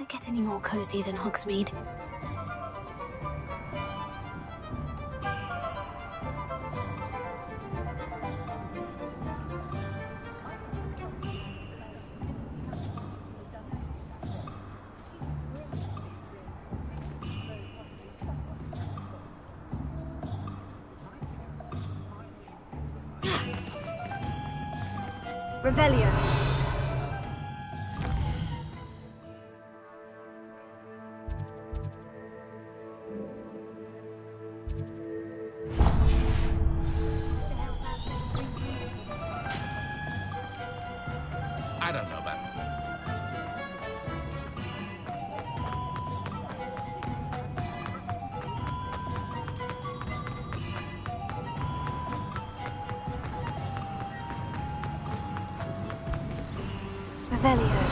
get any more cozy than Hogsmeade. Revelio. I don't know about. Revelio.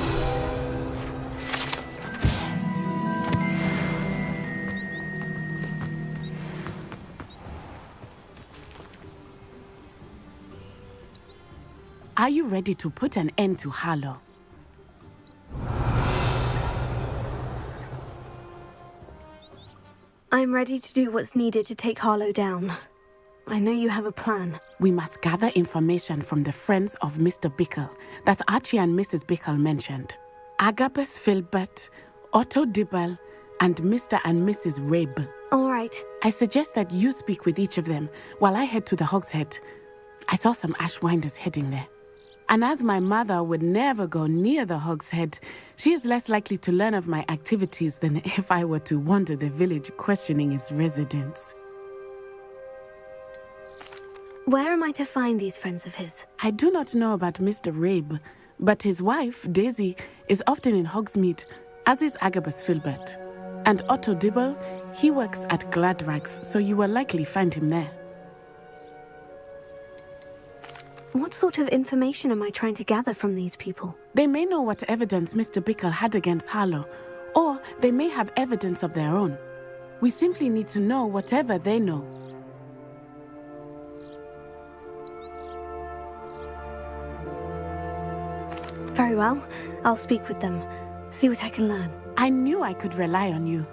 Are you ready to put an end to Harlow? I'm ready to do what's needed to take Harlow down. I know you have a plan. We must gather information from the friends of Mr. Bickle that Archie and Mrs. Bickle mentioned. Agabus Filbert, Otto Dibble, and Mr. and Mrs. Rabe. All right. I suggest that you speak with each of them while I head to the Hogshead. I saw some Ashwinders heading there. And as my mother would never go near the Hogshead, she is less likely to learn of my activities than if I were to wander the village questioning its residents. Where am I to find these friends of his? I do not know about Mr. Rabe, but his wife, Daisy, is often in Hogsmeade, as is Agabus Filbert. And Otto Dibble, he works at Gladrags, so you will likely find him there. What sort of information am I trying to gather from these people? They may know what evidence Mr. Bickle had against Harlow, or they may have evidence of their own. We simply need to know whatever they know. Very well. I'll speak with them. See what I can learn. I knew I could rely on you.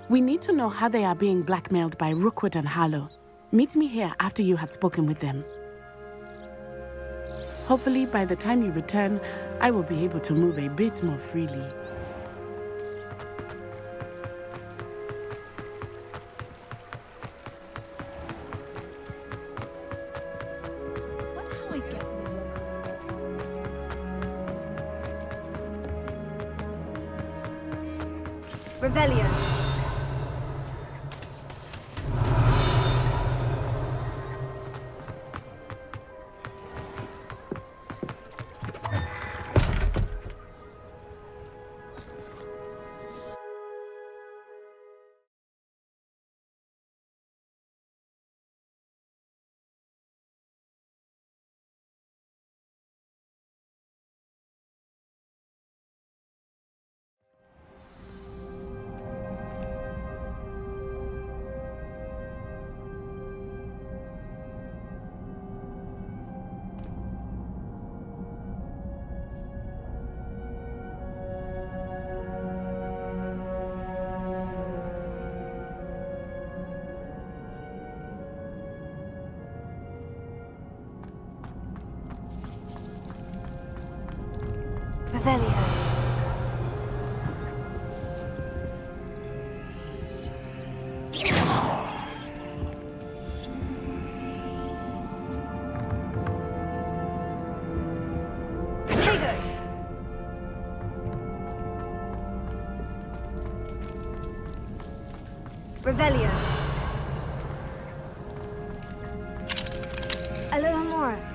We need to know how they are being blackmailed by Rookwood and Harlow. Meet me here after you have spoken with them. Hopefully, by the time you return, I will be able to move a bit more freely. Revelio. Revelio. Revelio. Alohomora.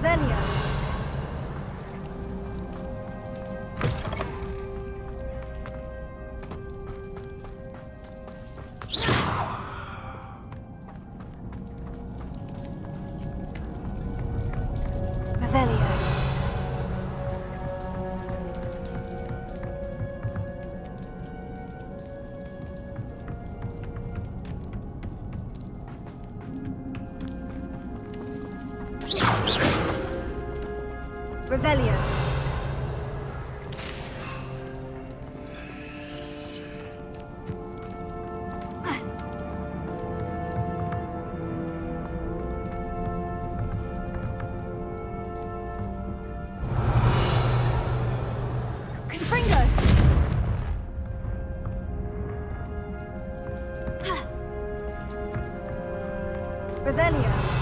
Revelio. Revelio. Revelio. Confringo. Revelio.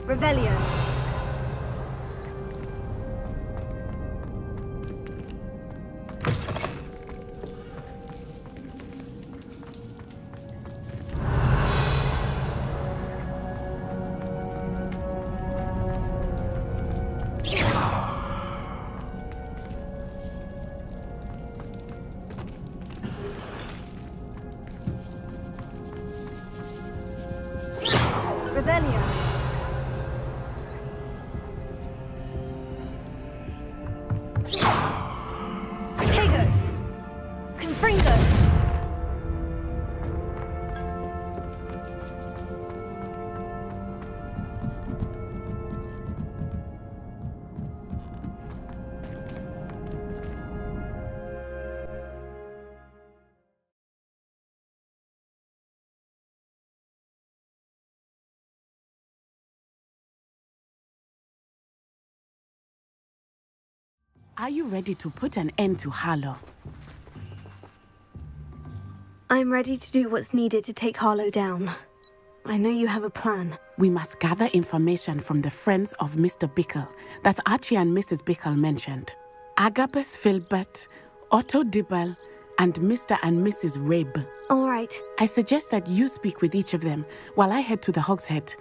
Revelio. Revelio. Protego. Confringo. Are you ready to put an end to Harlow? I'm ready to do what's needed to take Harlow down. I know you have a plan. We must gather information from the friends of Mr. Bickle that Archie and Mrs. Bickle mentioned. Agabus Filbert, Otto Dibble, and Mr. and Mrs. Rabe. All right. I suggest that you speak with each of them while I head to the Hogshead.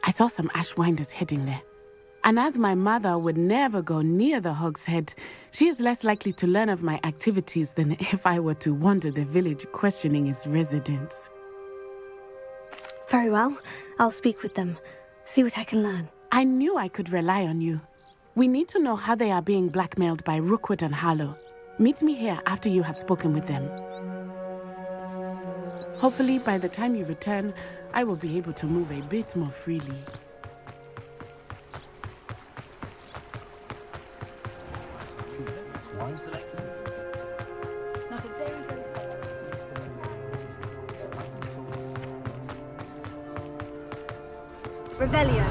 I saw some Ashwinders heading there. And as my mother would never go near the Hogshead, she is less likely to learn of my activities than if I were to wander the village questioning its residents. Very well. I'll speak with them. See what I can learn. I knew I could rely on you. We need to know how they are being blackmailed by Rookwood and Harlow. Meet me here after you have spoken with them. Hopefully, by the time you return, I will be able to move a bit more freely. Revelio.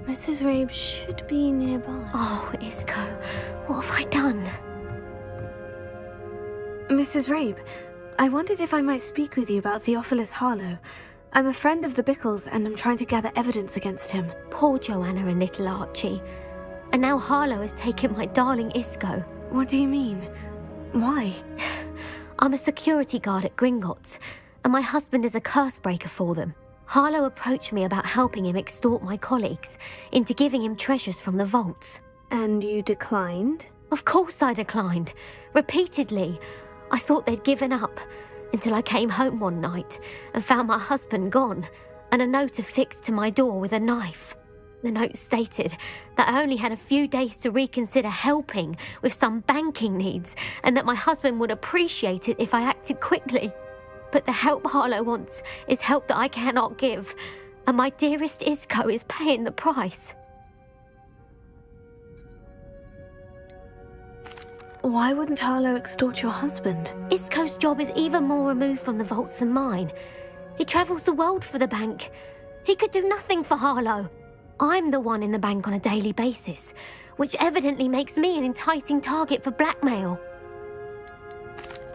Mrs. Rabe should be nearby. Oh, Isco, what have I done? Mrs. Rabe, I wondered if I might speak with you about Theophilus Harlow. I'm a friend of the Bickles and I'm trying to gather evidence against him. Poor Joanna and little Archie. And now Harlow has taken my darling Isco. What do you mean? Why? I'm a security guard at Gringotts, and my husband is a curse breaker for them. Harlow approached me about helping him extort my colleagues into giving him treasures from the vaults. And you declined? Of course I declined. Repeatedly. I thought they'd given up, until I came home one night and found my husband gone, and a note affixed to my door with a knife. The note stated that I only had a few days to reconsider helping with some banking needs and that my husband would appreciate it if I acted quickly. But the help Harlow wants is help that I cannot give, and my dearest Isco is paying the price. Why wouldn't Harlow extort your husband? Isco's job is even more removed from the vaults than mine. He travels the world for the bank. He could do nothing for Harlow. I'm the one in the bank on a daily basis, which evidently makes me an enticing target for blackmail.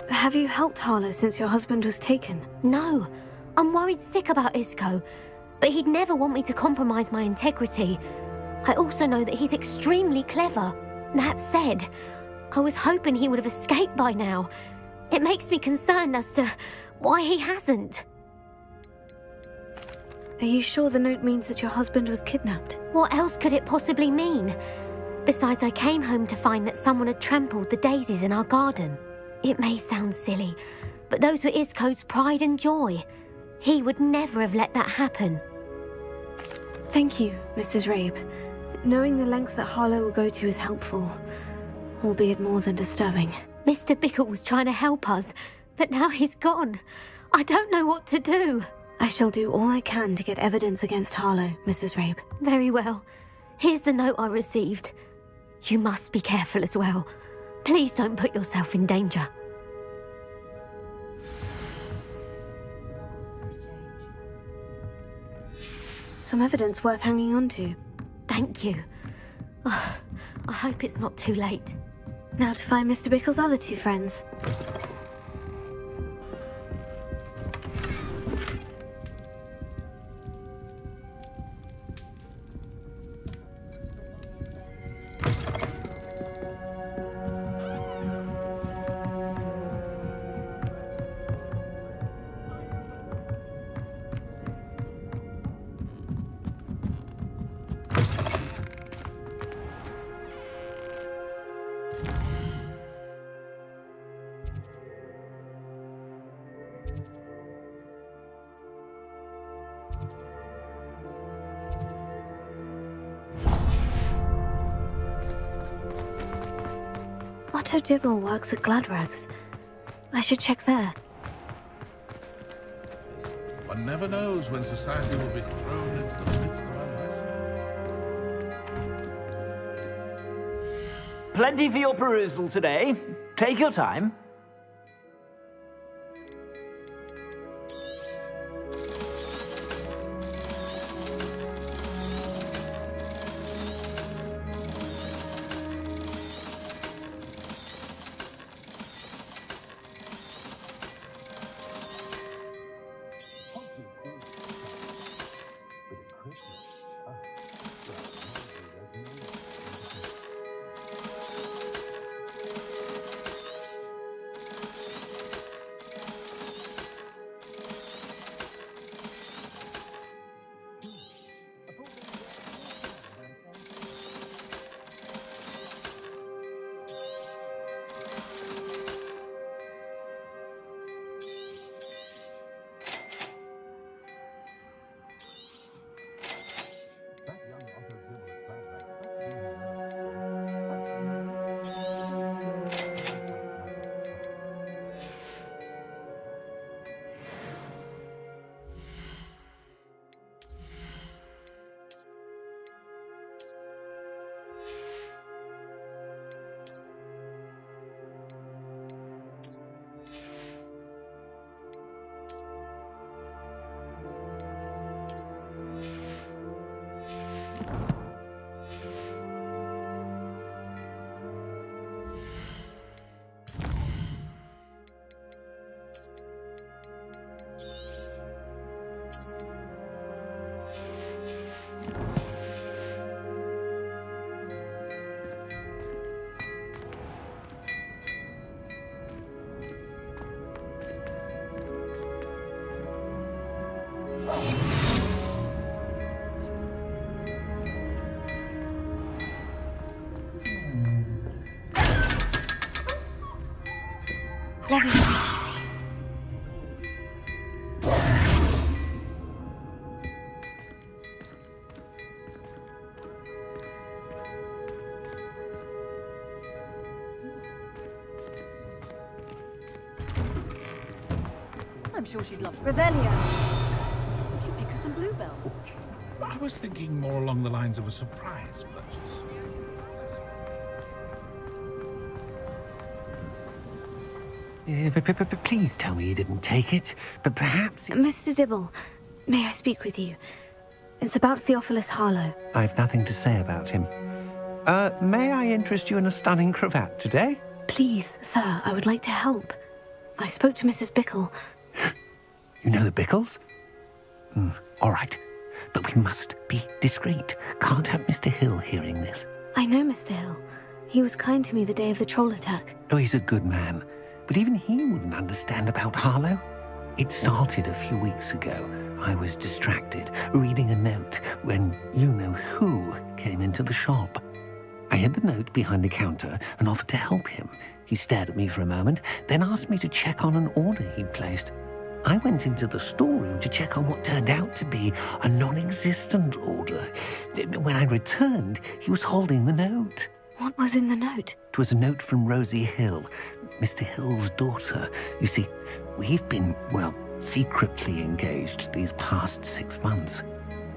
Have you helped Harlow since your husband was taken? No, I'm worried sick about Isco, but he'd never want me to compromise my integrity. I also know that he's extremely clever. That said, I was hoping he would have escaped by now. It makes me concerned as to why he hasn't. Are you sure the note means that your husband was kidnapped? What else could it possibly mean? Besides, I came home to find that someone had trampled the daisies in our garden. It may sound silly, but those were Isco's pride and joy. He would never have let that happen. Thank you, Mrs. Rabe. Knowing the lengths that Harlow will go to is helpful, albeit more than disturbing. Mr. Bickle was trying to help us, but now he's gone. I don't know what to do. I shall do all I can to get evidence against Harlow, Mrs. Rabe. Very well. Here's the note I received. You must be careful as well. Please don't put yourself in danger. Some evidence worth hanging on to. Thank you. Oh, I hope it's not too late. Now to find Mr. Bickle's other two friends. Otto Dibble works at Gladrags. I should check there. One never knows when society will be thrown into the midst of unrest. Plenty for your perusal today. Take your time. Let me see. I'm sure she'd love some. Revelio. Would you pick her some bluebells? I was thinking more along the lines of a surprise purchase. Please tell me you didn't take it, but perhaps... Mr. Dibble, may I speak with you? It's about Theophilus Harlow. I've nothing to say about him. May I interest you in a stunning cravat today? Please, sir, I would like to help. I spoke to Mrs. Bickle. You know the Bickles? All right. But we must be discreet. Can't have Mr. Hill hearing this. I know Mr. Hill. He was kind to me the day of the troll attack. Oh, he's a good man. But even he wouldn't understand about Harlow. It started a few weeks ago. I was distracted, reading a note, when you-know-who came into the shop. I hid the note behind the counter and offered to help him. He stared at me for a moment, then asked me to check on an order he'd placed. I went into the storeroom to check on what turned out to be a non-existent order. When I returned, he was holding the note. What was in the note? It was a note from Rosie Hill, Mr. Hill's daughter. You see, we've been, well, secretly engaged these past 6 months.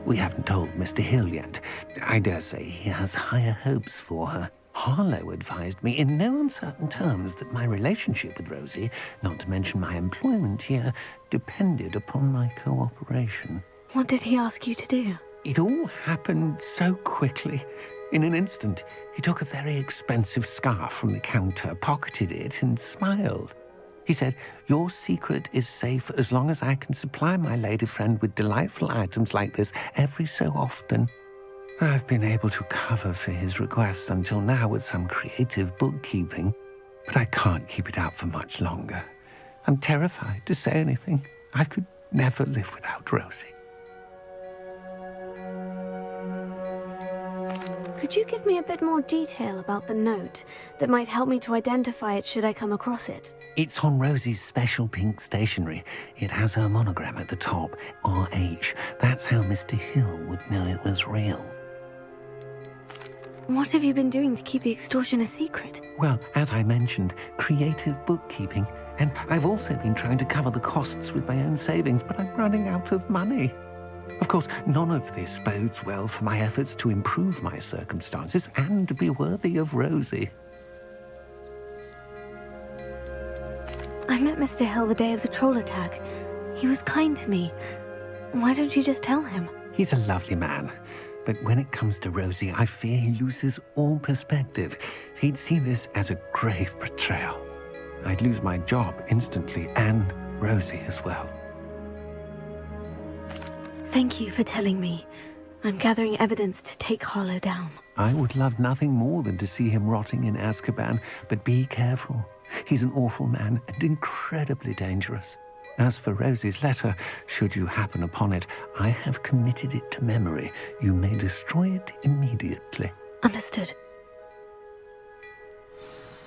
We haven't told Mr. Hill yet. I dare say he has higher hopes for her. Harlow advised me in no uncertain terms that my relationship with Rosie, not to mention my employment here, depended upon my cooperation. What did he ask you to do? It all happened so quickly. In an instant, he took a very expensive scarf from the counter, pocketed it, and smiled. He said, "Your secret is safe as long as I can supply my lady friend with delightful items like this every so often." I've been able to cover for his requests until now with some creative bookkeeping, but I can't keep it up for much longer. I'm terrified to say anything. I could never live without Rosie. Could you give me a bit more detail about the note that might help me to identify it should I come across it? It's on Rosie's special pink stationery. It has her monogram at the top, RH. That's how Mr. Hill would know it was real. What have you been doing to keep the extortion a secret? Well, as I mentioned, creative bookkeeping. And I've also been trying to cover the costs with my own savings, but I'm running out of money. Of course, none of this bodes well for my efforts to improve my circumstances and to be worthy of Rosie. I met Mr. Hill the day of the troll attack. He was kind to me. Why don't you just tell him? He's a lovely man. But when it comes to Rosie, I fear he loses all perspective. He'd see this as a grave betrayal. I'd lose my job instantly, and Rosie as well. Thank you for telling me. I'm gathering evidence to take Harlow down. I would love nothing more than to see him rotting in Azkaban, but be careful. He's an awful man and incredibly dangerous. As for Rosie's letter, should you happen upon it, I have committed it to memory. You may destroy it immediately. Understood.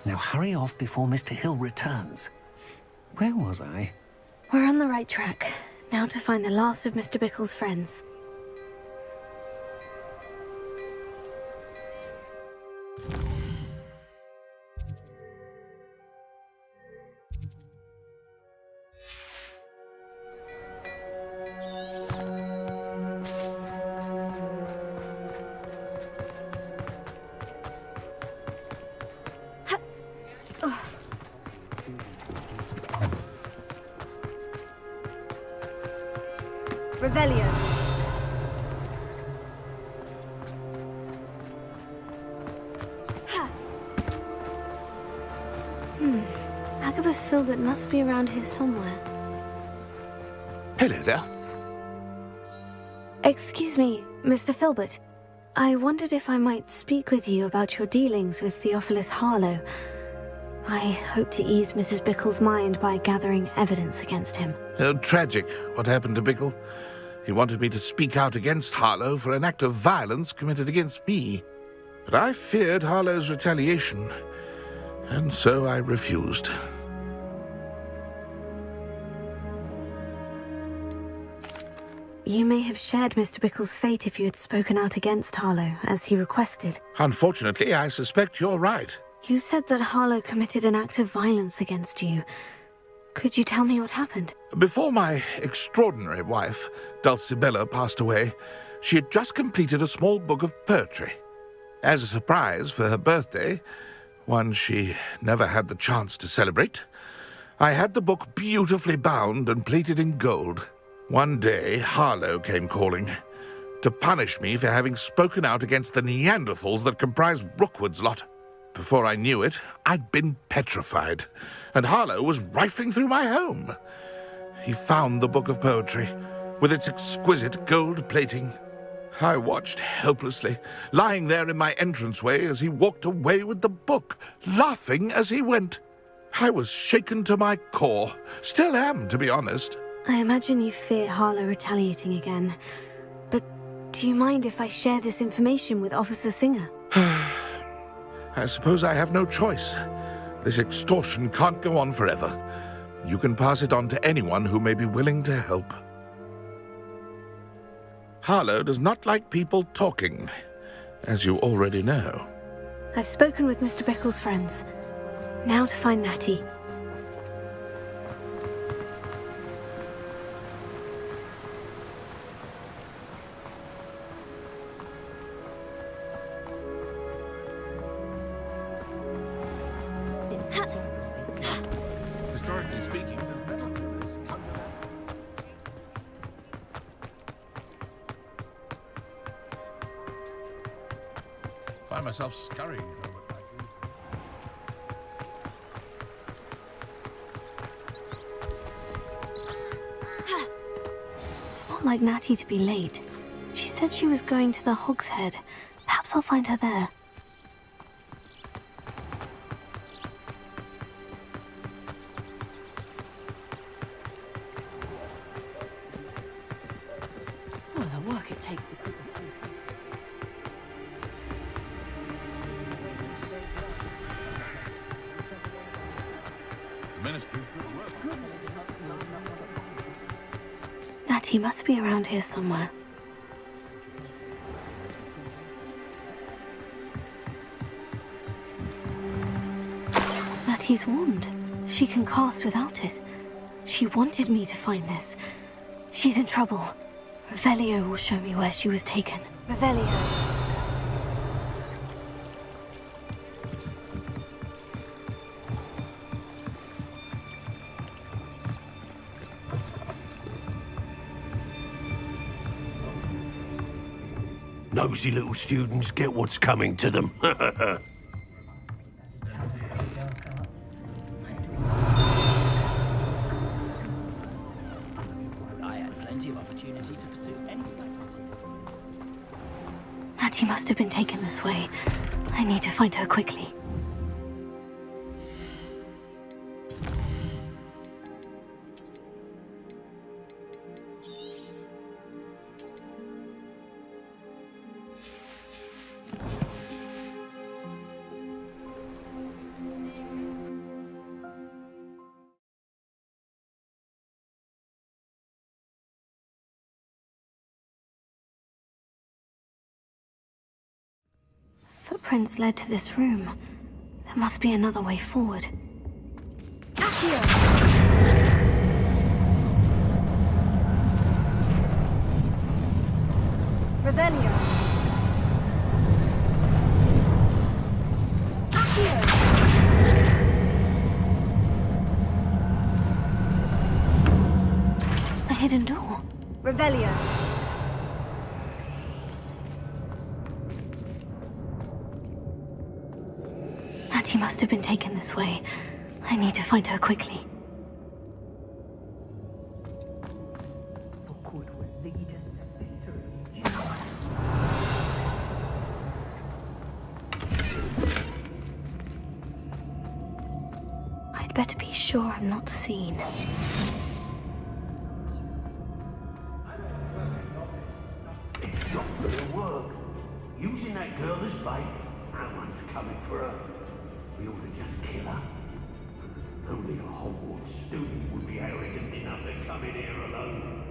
Now hurry off before Mr. Hill returns. Where was I? We're on the right track. Now to find the last of Mr. Bickle's friends. Revelio. Agabus Filbert must be around here somewhere. Hello there. Excuse me, Mr. Filbert. I wondered if I might speak with you about your dealings with Theophilus Harlow. I hope to ease Mrs. Bickle's mind by gathering evidence against him. Tragic, what happened to Bickle. He wanted me to speak out against Harlow for an act of violence committed against me. But I feared Harlow's retaliation, and so I refused. You may have shared Mr. Bickle's fate if you had spoken out against Harlow, as he requested. Unfortunately, I suspect you're right. You said that Harlow committed an act of violence against you. Could you tell me what happened? Before my extraordinary wife, Dulcibella, passed away, she had just completed a small book of poetry. As a surprise for her birthday, one she never had the chance to celebrate, I had the book beautifully bound and plated in gold. One day, Harlow came calling to punish me for having spoken out against the Neanderthals that comprise Rookwood's lot. Before I knew it, I'd been petrified, and Harlow was rifling through my home. He found the book of poetry, with its exquisite gold plating. I watched helplessly, lying there in my entranceway as he walked away with the book, laughing as he went. I was shaken to my core. Still am, to be honest. I imagine you fear Harlow retaliating again. But do you mind if I share this information with Officer Singer? I suppose I have no choice. This extortion can't go on forever. You can pass it on to anyone who may be willing to help. Harlow does not like people talking, as you already know. I've spoken with Mr. Bickle's friends. Now to find Natty. Historically speaking, find myself scurrying from it like It's not like Natty to be late. She said she was going to the Hog's Head. Perhaps I'll find her there. Oh, the work it takes to put the ministry. Natty must be around here somewhere. Natty's wand. She can cast without it. She wanted me to find this. She's in trouble. Revelio will show me where she was taken. Revelio. Nosy little students get what's coming to them. I had plenty of opportunity to pursue anything. Natty must have been taken this way. I need to find her quickly. Footprints led to this room. There must be another way forward. Accio! Revelio! Accio! A hidden door. Revelio! Natty must have been taken this way. I need to find her quickly. I'd better be sure I'm not seen. It's not gonna work. Using that girl as bait, no one's coming for her. We ought to just kill her. Only a Hogwarts student would be arrogant enough to come in here alone.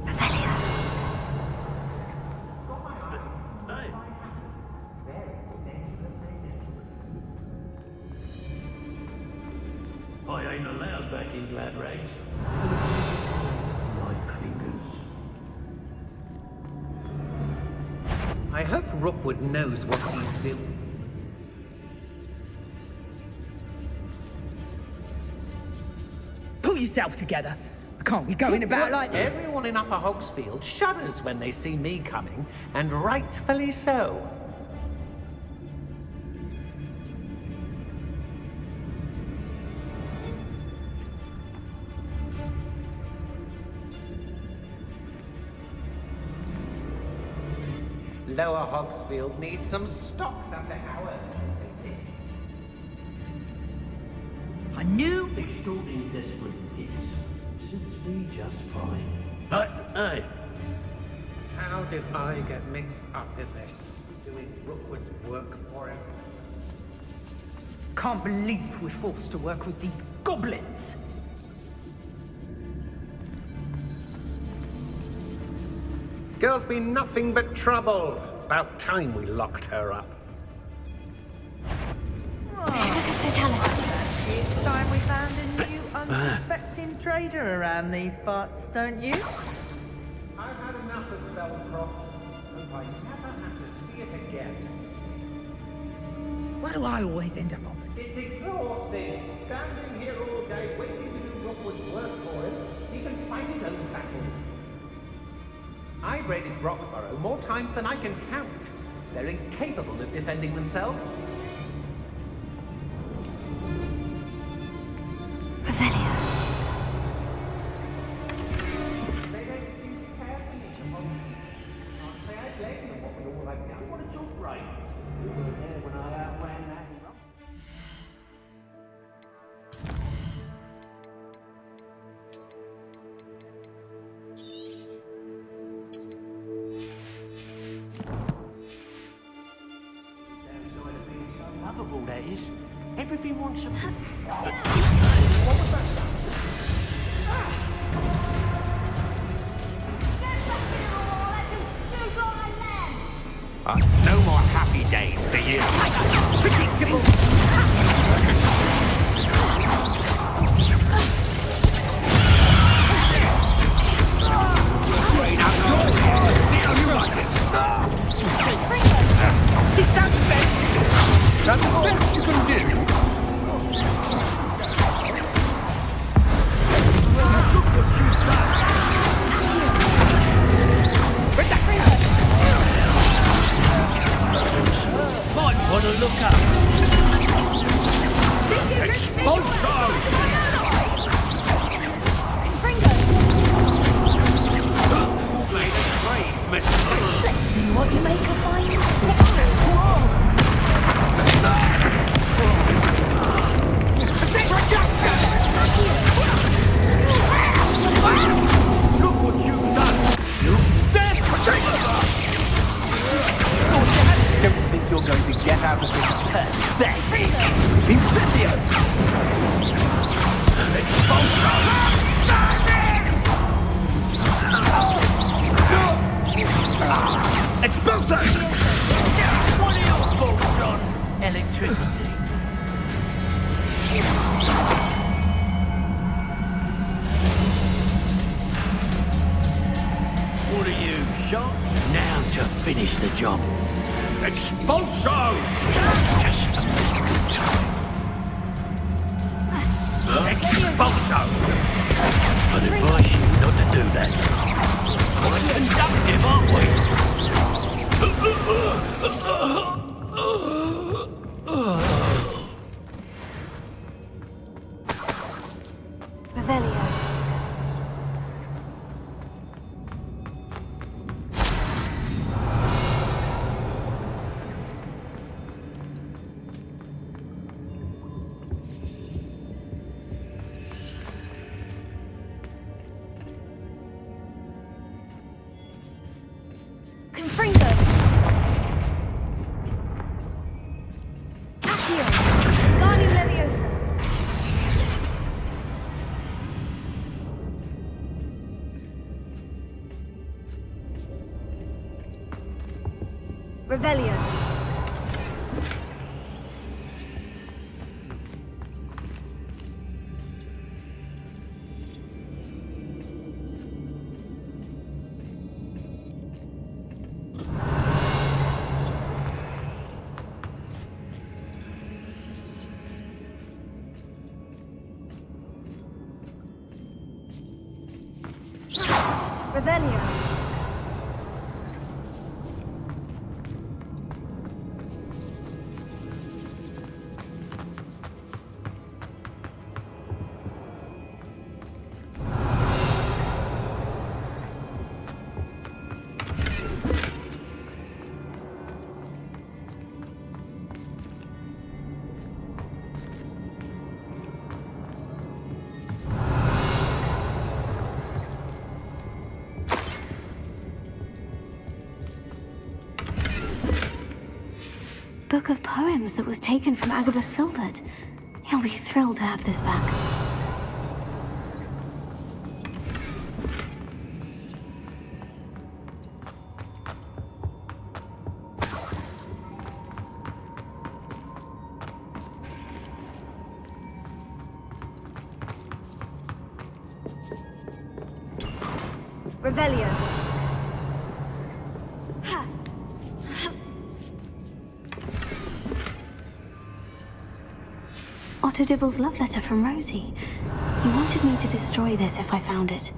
Revelio. Hey. I ain't allowed back in glad rags. Like fingers. I hope Rookwood knows what he's doing. Pull yourself together. I can't be going about like that. Everyone in Upper Hogsfield shudders when they see me coming, and rightfully so. Lower Hogsfield needs some stocks under ours. I knew. Extorting desperate dicks suits me just fine. But, hey, How did I get mixed up in this? Doing Rookwood's work for him? Can't believe we're forced to work with these goblins. Girl's been nothing but trouble. About time we locked her up. It's time we found a new unsuspecting trader around these parts, don't you? I've had enough of Belcroft. Hope I never have to see it again. Why do I always end up on It's exhausting. Standing here all day waiting to do Rookwood's work for him. He can fight his own battles. I've raided Brockborough more times than I can count. They're incapable of defending themselves. Revelio. They don't seem to care for me. Can't say I blame them what we're all like now. What a job, right? you were there when I outran that rock. Downside of being so lovable, that is. Everything wants a... What was that? No more happy days for you. predictable. See how you like it. This sounds best. That's the best you can do. Look what you've done. Might want to look up. Expulsion! Made a brave mistake. Let's see what you make of mine. Look what you've done. You dead potato! Don't think you're going to get out of this. That's it! Incendio! Expulsion! Expulsion! What are your thoughts on electricity? What are you, shot? Now to finish the job. Expulsion! Just a moment. Expulsion! I'd advise you not to do that. We're conductive, aren't we? Revelio. Revelio. Book of poems that was taken from Agabus Filbert. He'll be thrilled to have this back. Revelio. Otto Dibble's love letter from Rosie. He wanted me to destroy this if I found it.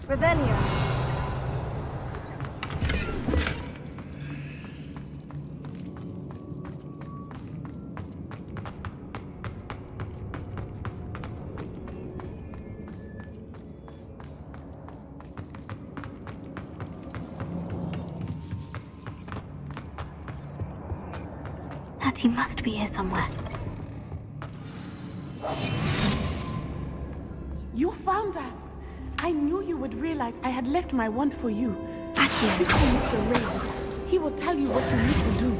Revelio. He must be here somewhere. You found us! I knew you would realize I had left my wand for you. Speak to Mr. Ray. He will tell you what you need to do.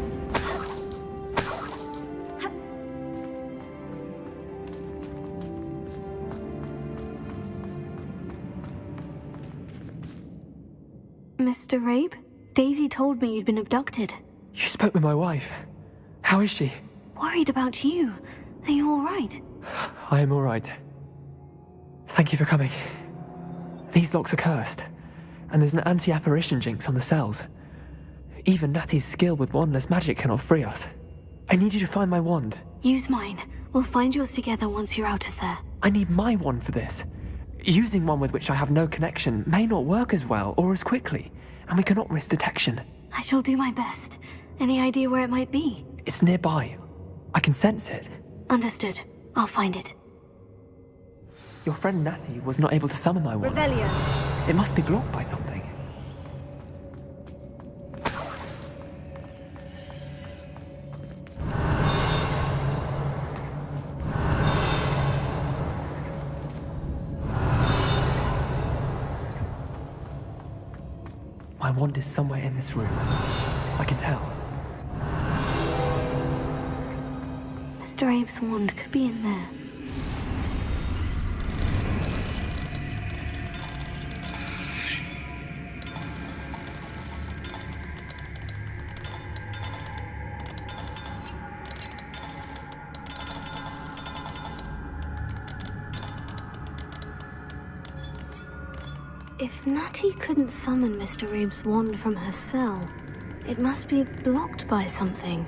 Mr. Rabe? Daisy told me you'd been abducted. You spoke with my wife. How is she? Worried about you. Are you all right? I am all right. Thank you for coming. These locks are cursed, and there's an anti-apparition jinx on the cells. Even Natty's skill with wandless magic cannot free us. I need you to find my wand. Use mine. We'll find yours together once you're out of there. I need my wand for this. Using one with which I have no connection may not work as well or as quickly, and we cannot risk detection. I shall do my best. Any idea where it might be? It's nearby. I can sense it. Understood. I'll find it. Your friend Natty was not able to summon my wand. Revelio. It must be blocked by something. My wand is somewhere in this room. I can tell. Mr. Abe's wand could be in there. If Natty couldn't summon Mr. Abe's wand from her cell, it must be blocked by something.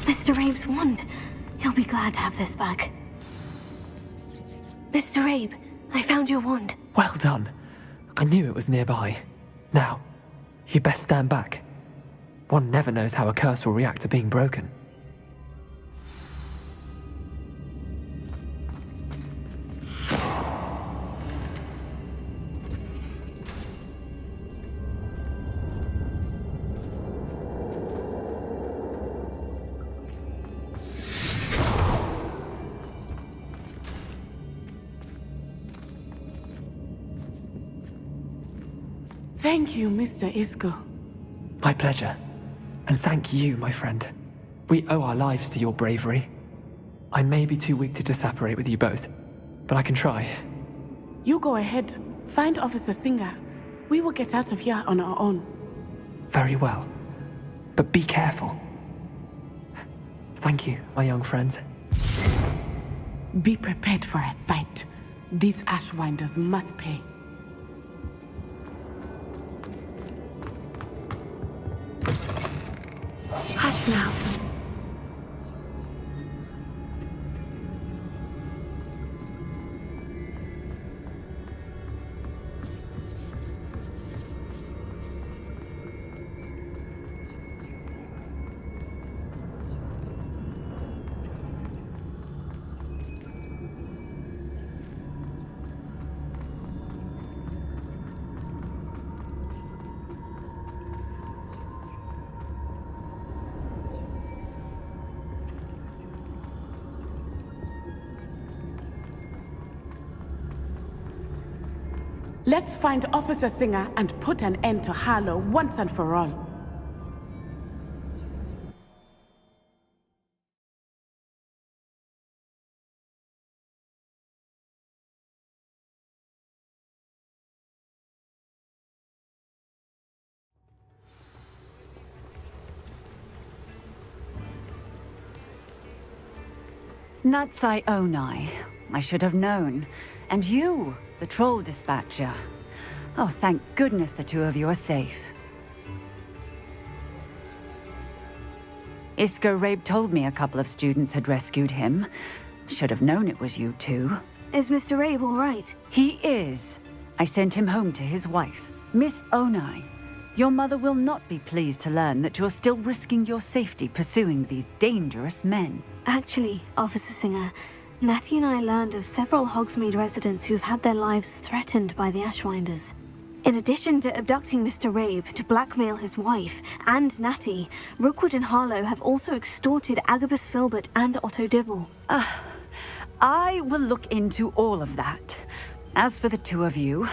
Mr. Abe's wand. He'll be glad to have this back. Mr. Abe, I found your wand. Well done. I knew it was nearby. Now, you best stand back. One never knows how a curse will react to being broken. Thank you, Mr. Isco. My pleasure. And thank you, my friend. We owe our lives to your bravery. I may be too weak to disapparate with you both, but I can try. You go ahead. Find Officer Singer. We will get out of here on our own. Very well. But be careful. Thank you, my young friends. Be prepared for a fight. These Ashwinders must pay. Hush now. Let's find Officer Singer and put an end to Harlow once and for all. Natsai Onai. I should have known. And you, the troll dispatcher. Oh, thank goodness the two of you are safe. Isco Rabe told me a couple of students had rescued him. Should have known it was you two. Is Mr. Rabe all right? He is. I sent him home to his wife, Miss Onai. Your mother will not be pleased to learn that you're still risking your safety pursuing these dangerous men. Actually, Officer Singer, Natty and I learned of several Hogsmeade residents who've had their lives threatened by the Ashwinders. In addition to abducting Mr. Rabe to blackmail his wife and Natty, Rookwood and Harlow have also extorted Agabus Filbert and Otto Dibble. I will look into all of that. As for the two of you,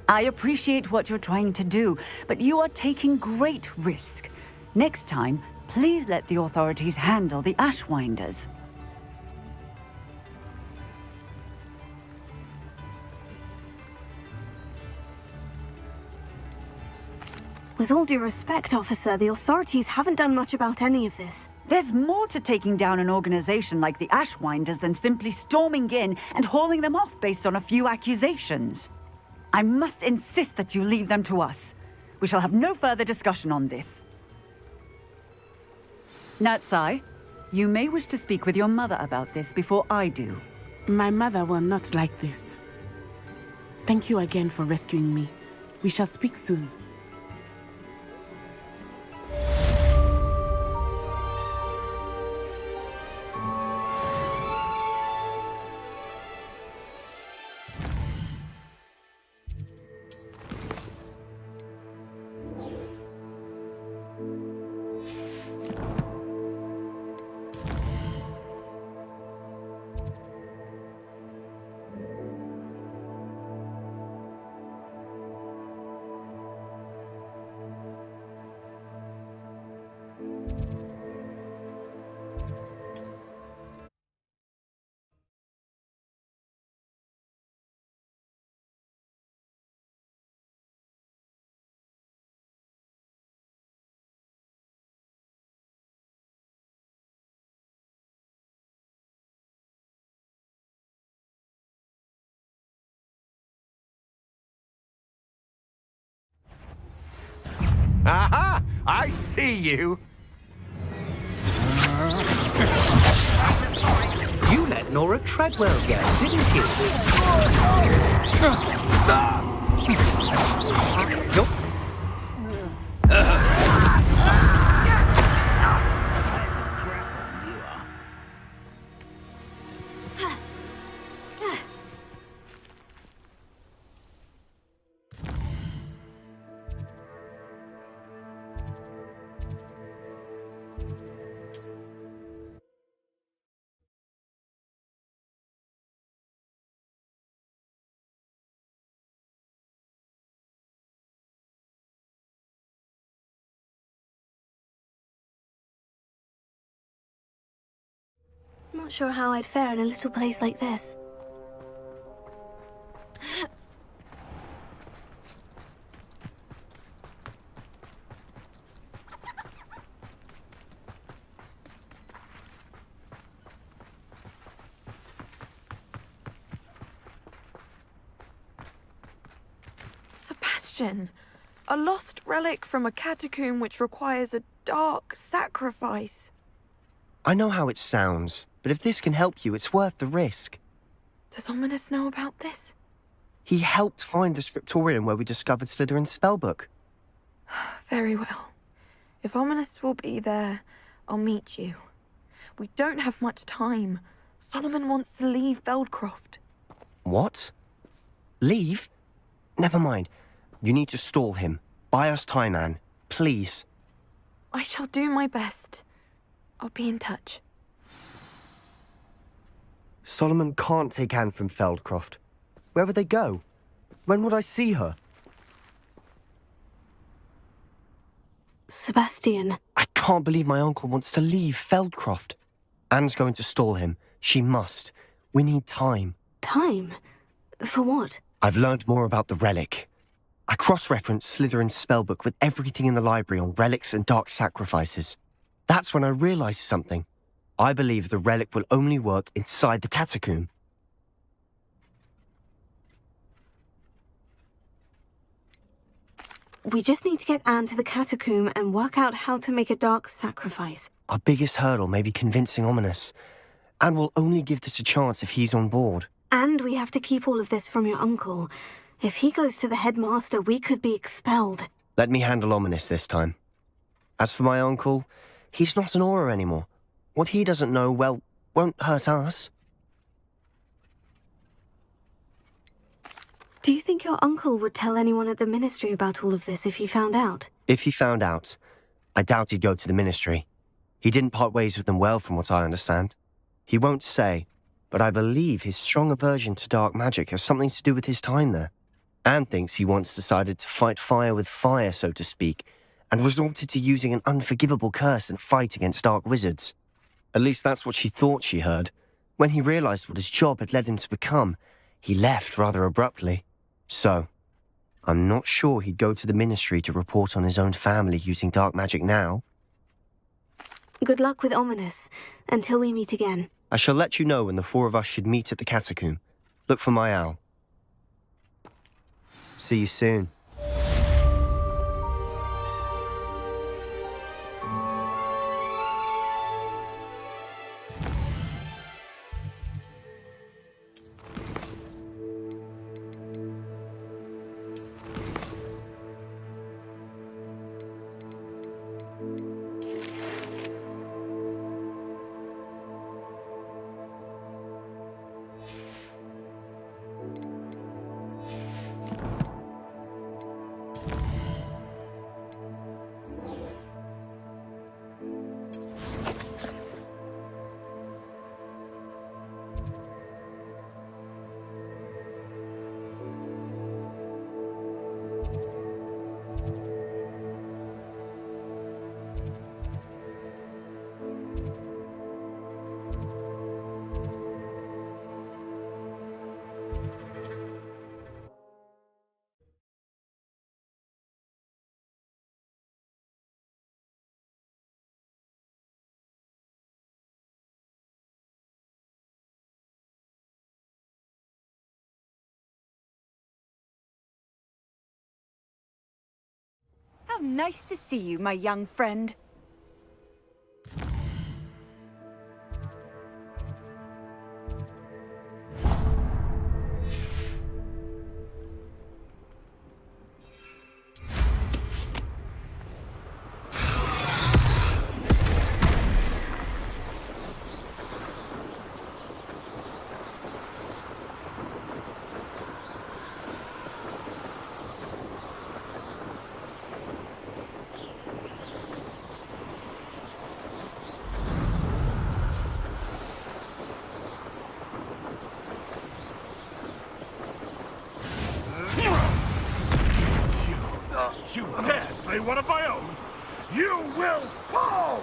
I appreciate what you're trying to do, but you are taking great risk. Next time, please let the authorities handle the Ashwinders. With all due respect, officer, the authorities haven't done much about any of this. There's more to taking down an organization like the Ashwinders than simply storming in and hauling them off based on a few accusations. I must insist that you leave them to us. We shall have no further discussion on this. Natsai, you may wish to speak with your mother about this before I do. My mother will not like this. Thank you again for rescuing me. We shall speak soon. Aha! I see you! You let Nora Treadwell go, didn't you? not sure how I'd fare in a little place like this. Sebastian, a lost relic from a catacomb which requires a dark sacrifice. I know how it sounds, but if this can help you, it's worth the risk. Does Ominous know about this? He helped find the scriptorium where we discovered Slytherin's spellbook. Very well. If Ominous will be there, I'll meet you. We don't have much time. Solomon wants to leave Feldcroft. What? Leave? Never mind. You need to stall him. Buy us time, Anne. Please. I shall do my best. I'll be in touch. Solomon can't take Anne from Feldcroft. Where would they go? When would I see her? Sebastian. I can't believe my uncle wants to leave Feldcroft. Anne's going to stall him. She must. We need time. Time? For what? I've learned more about the relic. I cross-referenced Slytherin's spellbook with everything in the library on relics and dark sacrifices. That's when I realized something. I believe the relic will only work inside the catacomb. We just need to get Anne to the catacomb and work out how to make a dark sacrifice. Our biggest hurdle may be convincing Ominous. Anne will only give this a chance if he's on board. And we have to keep all of this from your uncle. If he goes to the headmaster, we could be expelled. Let me handle Ominous this time. As for my uncle, he's not an Auror anymore. What he doesn't know, well, won't hurt us. Do you think your uncle would tell anyone at the ministry about all of this if he found out? If he found out, I doubt he'd go to the ministry. He didn't part ways with them well, from what I understand. He won't say, but I believe his strong aversion to dark magic has something to do with his time there. Anne thinks he once decided to fight fire with fire, so to speak, and resorted to using an unforgivable curse in a fight against dark wizards. At least that's what she thought she heard. When he realized what his job had led him to become, he left rather abruptly. So, I'm not sure he'd go to the ministry to report on his own family using dark magic now. Good luck with Ominous, until we meet again. I shall let you know when the four of us should meet at the catacomb. Look for my owl. See you soon. How nice to see you, my young friend. You dare slay one of my own! You will fall!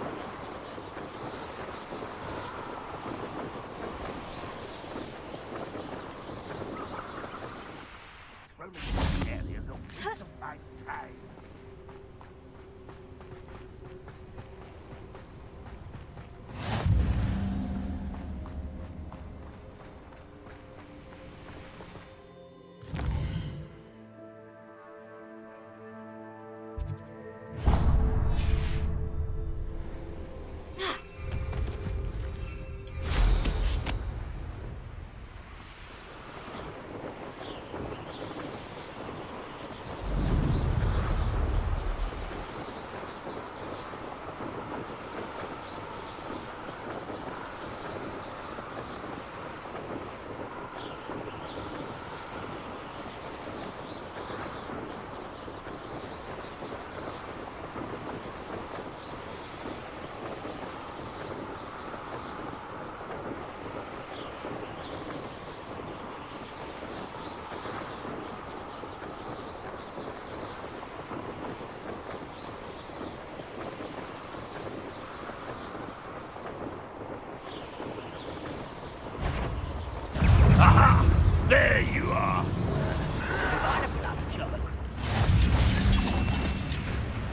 There you are.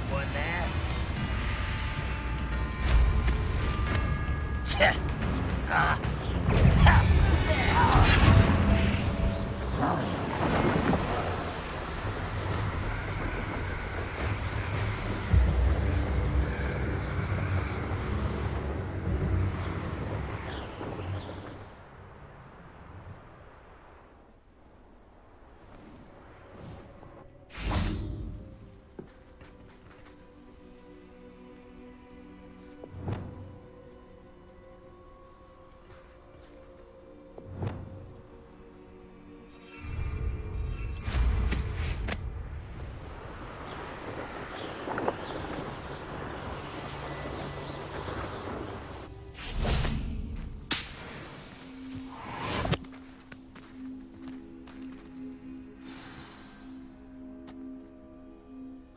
One there.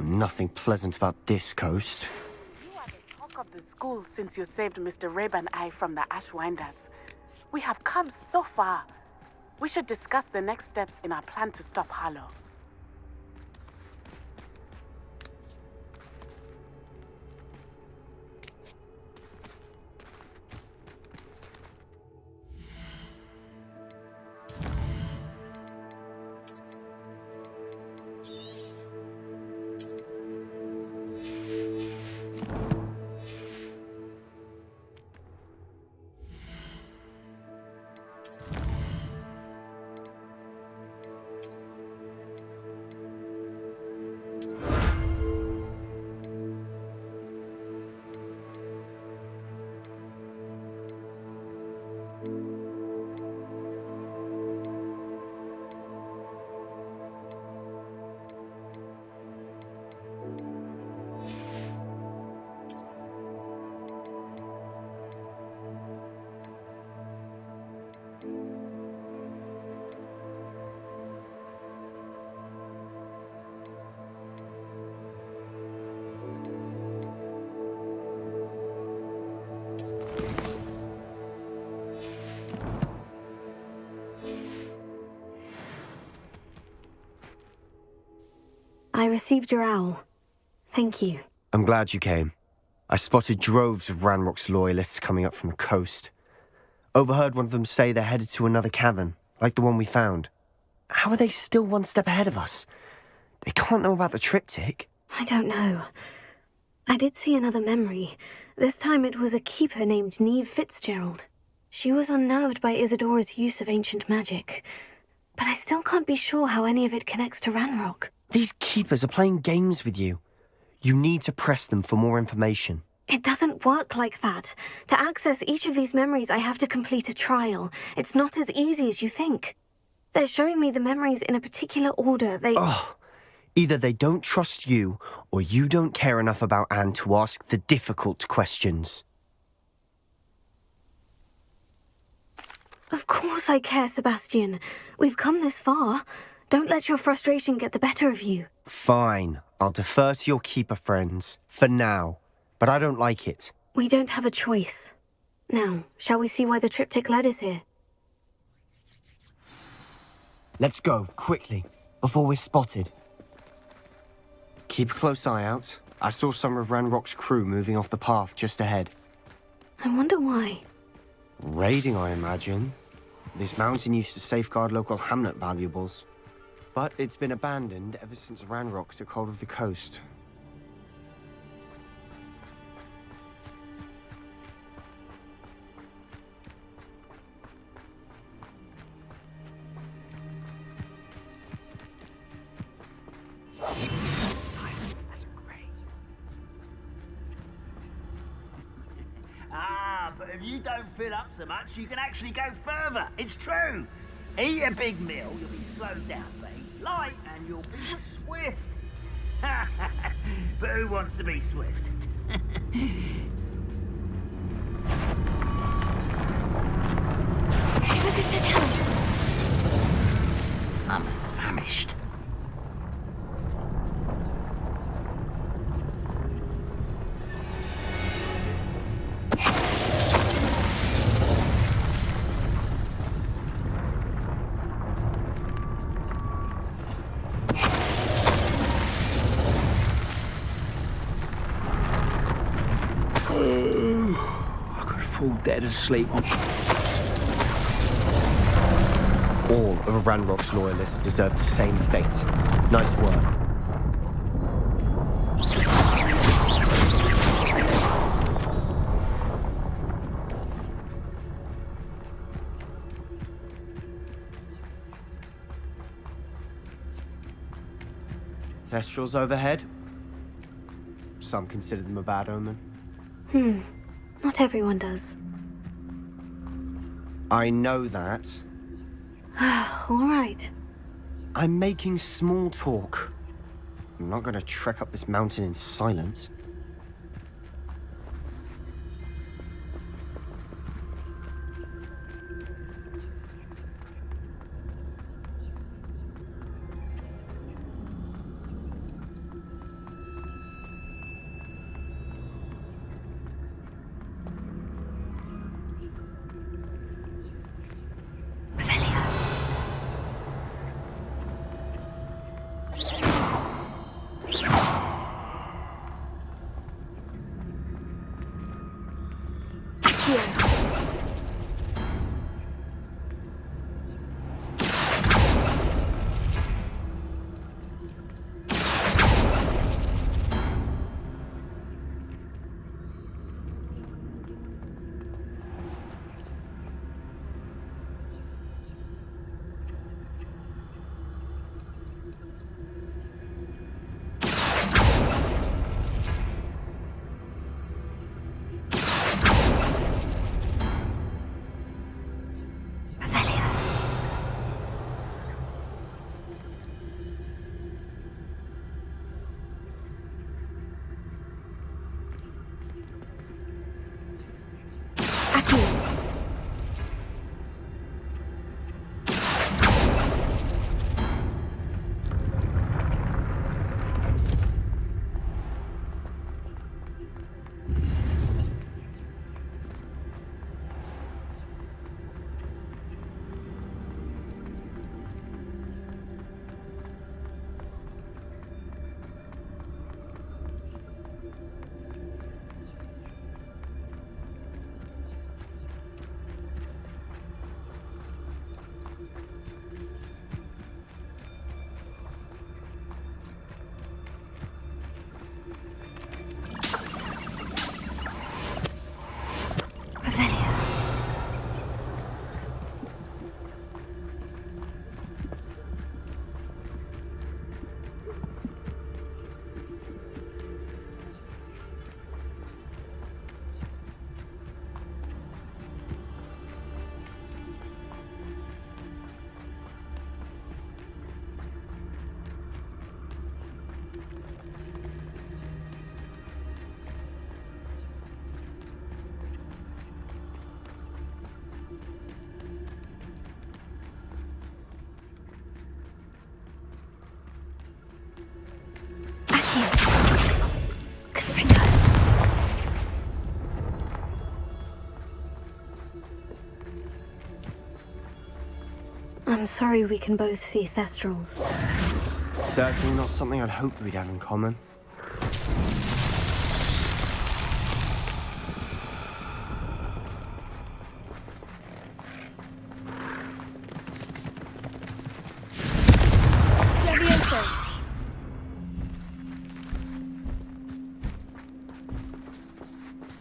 Nothing pleasant about this coast. You are the talk of the school since you saved Mr. Rabe and I from the Ashwinders. We have come so far. We should discuss the next steps in our plan to stop Harlow. I received your owl. Thank you. I'm glad you came. I spotted droves of Ranrock's loyalists coming up from the coast. Overheard one of them say they're headed to another cavern, like the one we found. How are they still one step ahead of us? They can't know about the triptych. I don't know. I did see another memory. This time it was a keeper named Neve Fitzgerald. She was unnerved by Isadora's use of ancient magic. But I still can't be sure how any of it connects to Ranrock. These keepers are playing games with you. You need to press them for more information. It doesn't work like that. To access each of these memories, I have to complete a trial. It's not as easy as you think. They're showing me the memories in a particular order. Either they don't trust you, or you don't care enough about Anne to ask the difficult questions. Of course I care, Sebastian. We've come this far. Don't let your frustration get the better of you. Fine. I'll defer to your keeper friends, for now. But I don't like it. We don't have a choice. Now, shall we see why the triptych led us here? Let's go, quickly, before we're spotted. Keep a close eye out. I saw some of Ranrock's crew moving off the path just ahead. I wonder why. Raiding, I imagine. This mountain used to safeguard local hamlet valuables. But it's been abandoned ever since Ranrock took hold of the coast. But if you don't fill up so much, you can actually go further. It's true. Eat a big meal, you'll be slowed down, but eat light and you'll be swift. But who wants to be swift? I'm famished. Dead asleep. All of Ranrock's loyalists deserve the same fate. Nice work. Thestrals overhead. Some consider them a bad omen. Not everyone does. I know that. All right. I'm making small talk. I'm not gonna trek up this mountain in silence. I'm sorry we can both see Thestrals. Certainly not something I'd hoped we'd have in common. Levioso.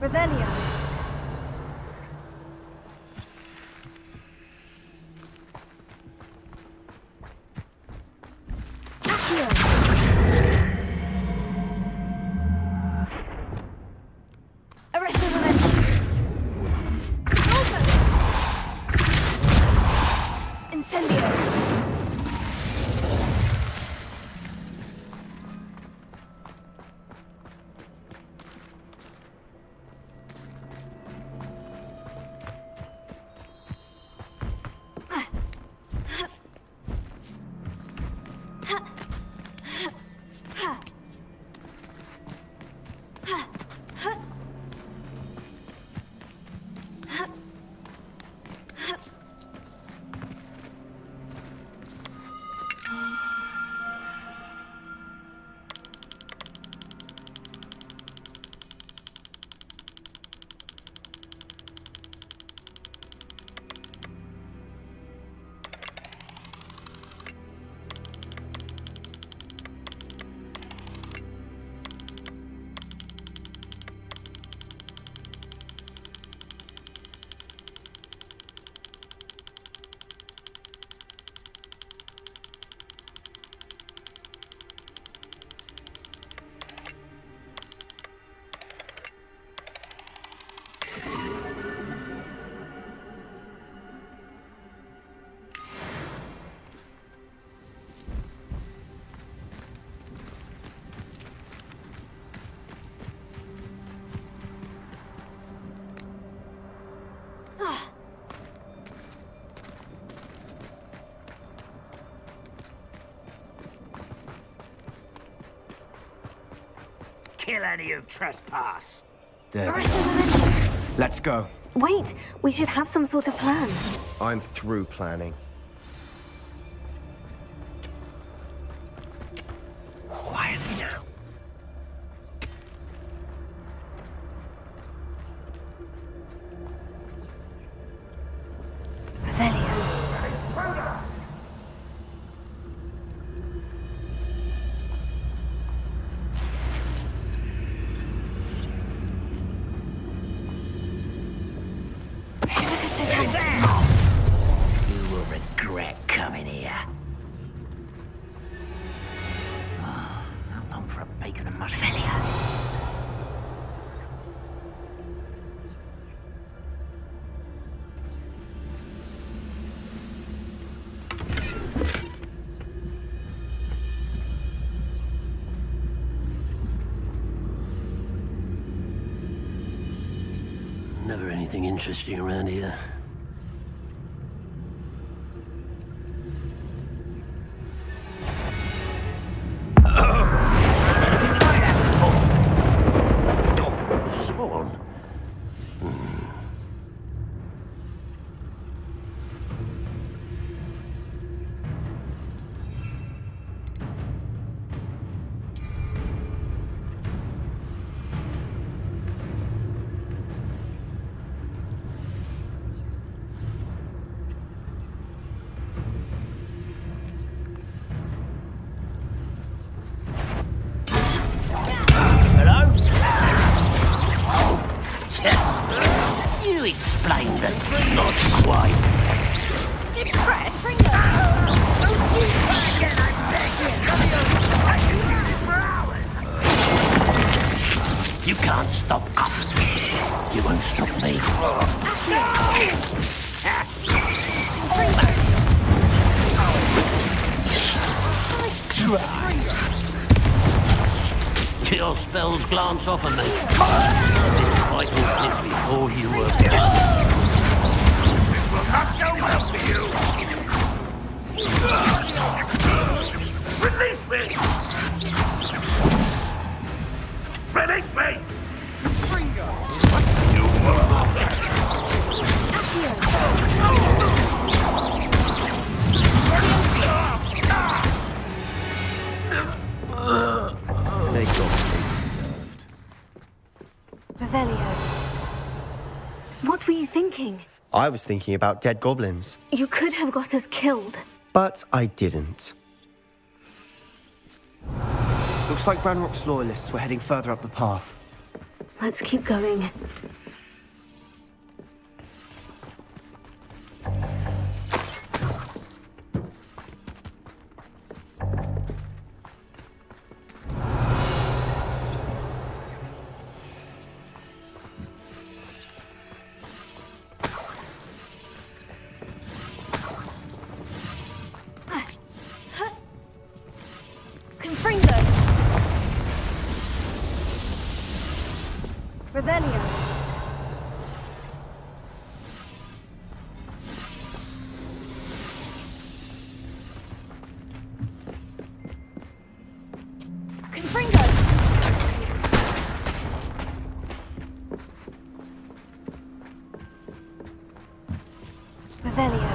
Revelio. Kill any who trespass. There. Let's go. Wait, we should have some sort of plan. I'm through planning. Quietly now. You will regret coming here. Oh, how long for a bacon and mushroom? Never anything interesting around here. Swan. You explained that. Not quite. Impressed? You can't stop us. You won't stop me. Nice try. Your spells glance off of me. Been fighting since before you were born. This will not go well for you. Release me! Release me! You will not. They got what they deserved. Revelio. What were you thinking? I was thinking about dead goblins. You could have got us killed. But I didn't. Looks like Ranrock's loyalists were heading further up the path. Let's keep going. Revelio. Confringo. Revelio.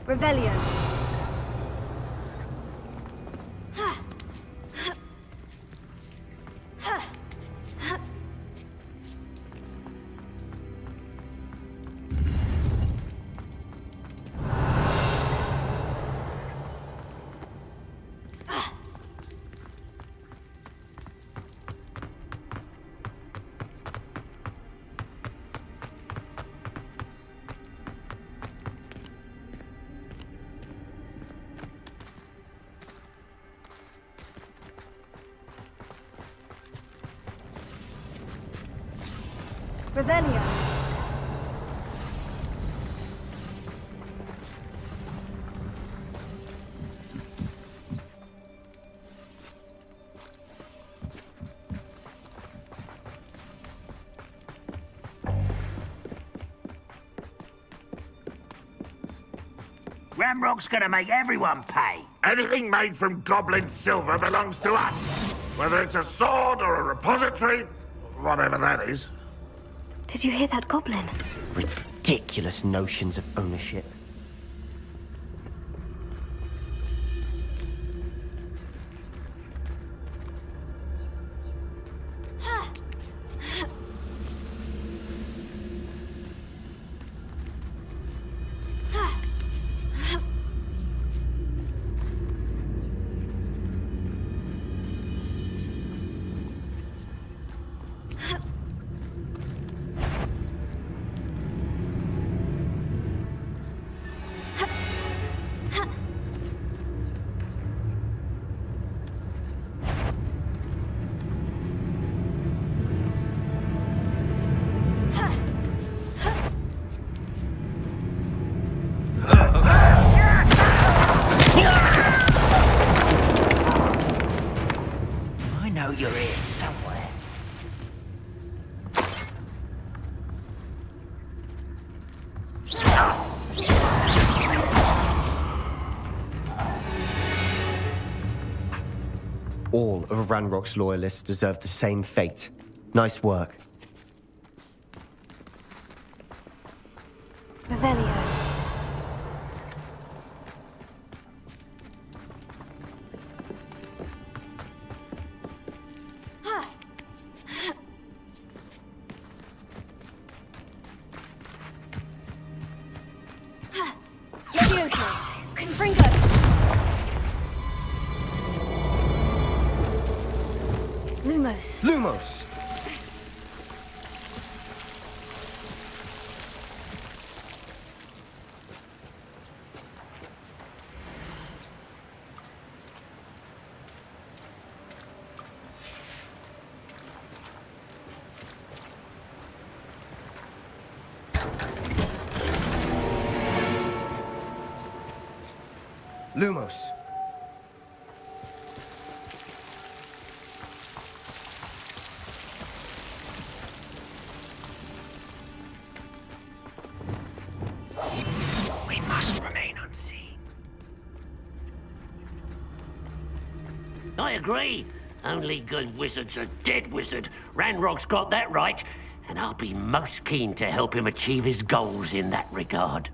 Revelio. Revelio. Ramrock's gonna make everyone pay. Anything made from goblin silver belongs to us. Whether it's a sword or a repository, whatever that is. Did you hear that goblin? Ridiculous notions of ownership. I know you're here somewhere. All of Ranrock's loyalists deserve the same fate. Nice work. Revelio. Levioso. Confringo. Lumos. Lumos! Lumos. We must remain unseen. I agree. Only good wizard's a dead wizard. Ranrock's got that right, and I'll be most keen to help him achieve his goals in that regard.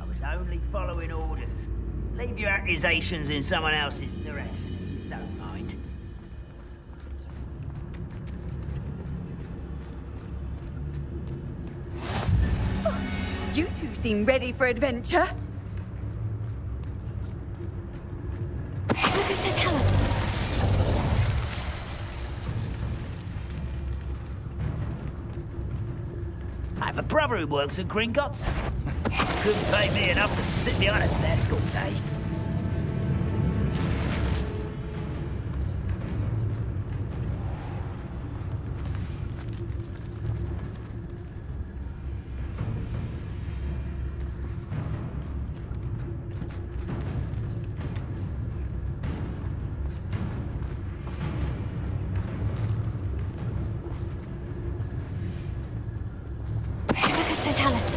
I was only following orders. Leave your accusations in someone else's direction. Don't mind. You two seem ready for adventure. Lucas, tell us. I have a brother who works at Gringotts. Couldn't pay me enough to sit behind a desk all day. Lucas, tell us.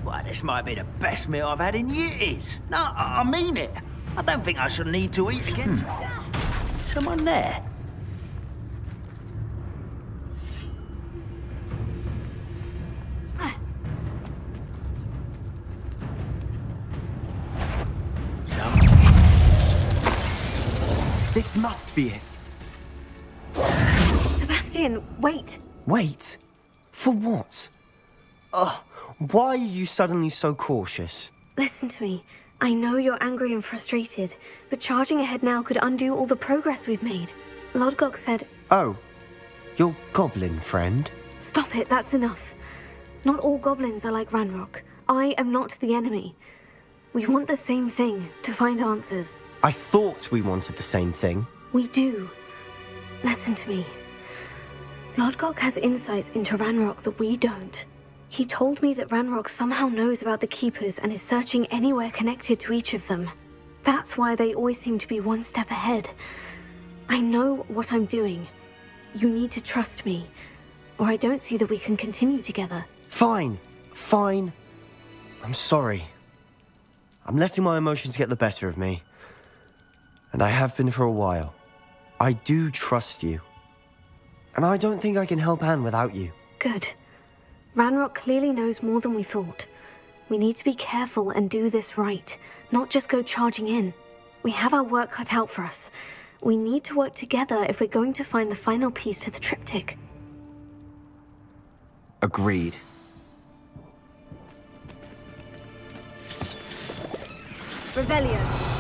Why, this might be the best meal I've had in years. No, I mean it. I don't think I shall need to eat again. Someone there? This must be it. Sebastian, wait. Wait? For what? Ugh, why are you suddenly so cautious? Listen to me. I know you're angry and frustrated, but charging ahead now could undo all the progress we've made. Lodgok said... Oh, your goblin friend? Stop it, that's enough. Not all goblins are like Ranrock. I am not the enemy. We want the same thing, to find answers. I thought we wanted the same thing. We do. Listen to me. Lodgok has insights into Ranrock that we don't. He told me that Ranrock somehow knows about the Keepers and is searching anywhere connected to each of them. That's why they always seem to be one step ahead. I know what I'm doing. You need to trust me, or I don't see that we can continue together. Fine. I'm sorry. I'm letting my emotions get the better of me. And I have been for a while. I do trust you. And I don't think I can help Anne without you. Good. Ranrock clearly knows more than we thought. We need to be careful and do this right, not just go charging in. We have our work cut out for us. We need to work together if we're going to find the final piece to the triptych. Agreed. Revelio.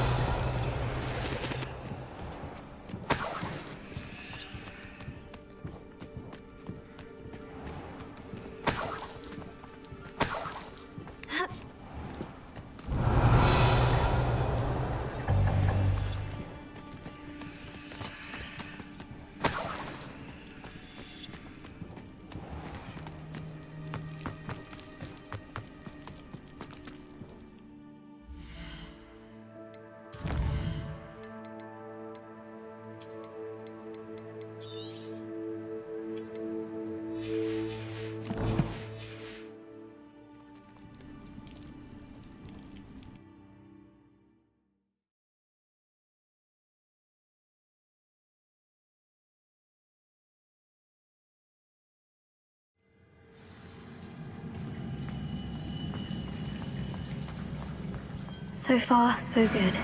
So far, so good.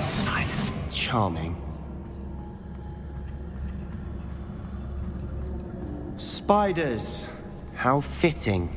Silent. Charming. Spiders. How fitting.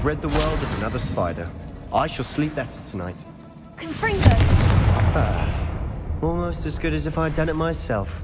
rid the world of another spider. I shall sleep better tonight. Confringo! Almost as good as if I'd done it myself.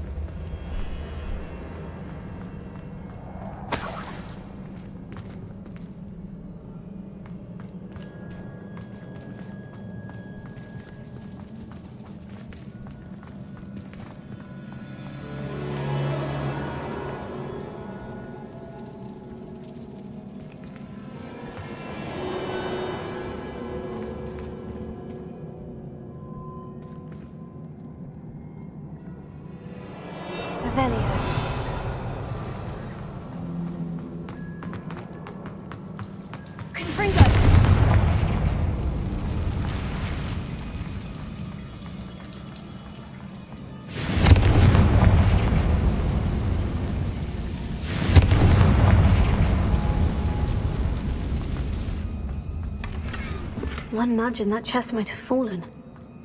One nudge and that chest might have fallen.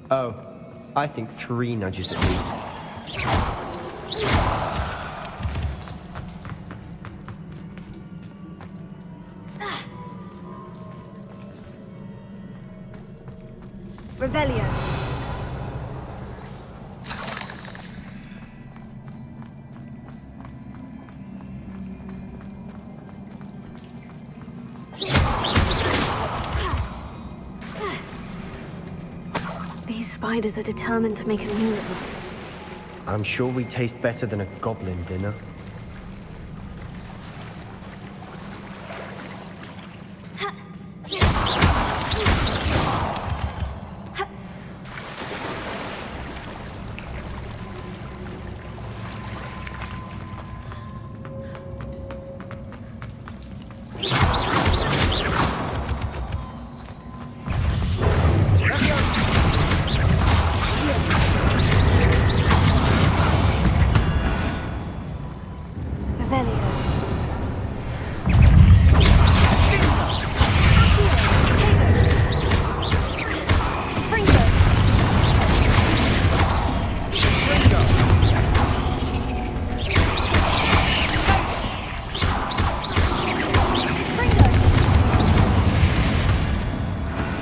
Oh, I think 3 nudges at least. Revelio. These spiders are determined to make a meal of us. I'm sure we taste better than a goblin dinner.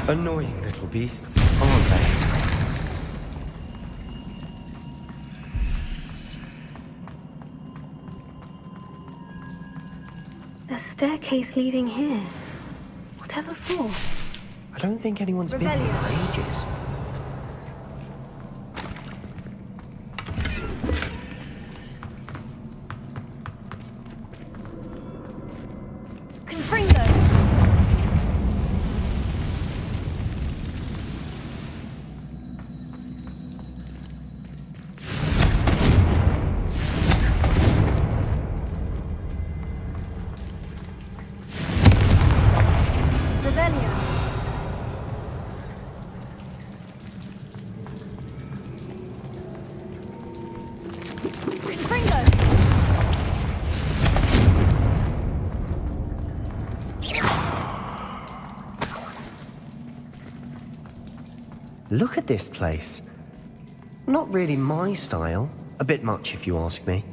Annoying little beasts, aren't they? A staircase leading here. Whatever for? I don't think anyone's been here for ages. Look at this place. Not really my style. A bit much, if you ask me.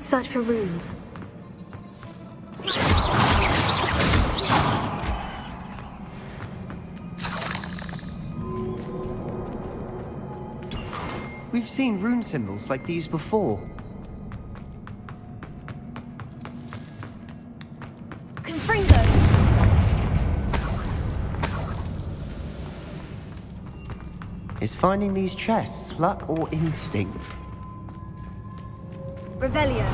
search for runes. We've seen rune symbols like these before. Confringo! Is finding these chests luck or instinct? Revelio.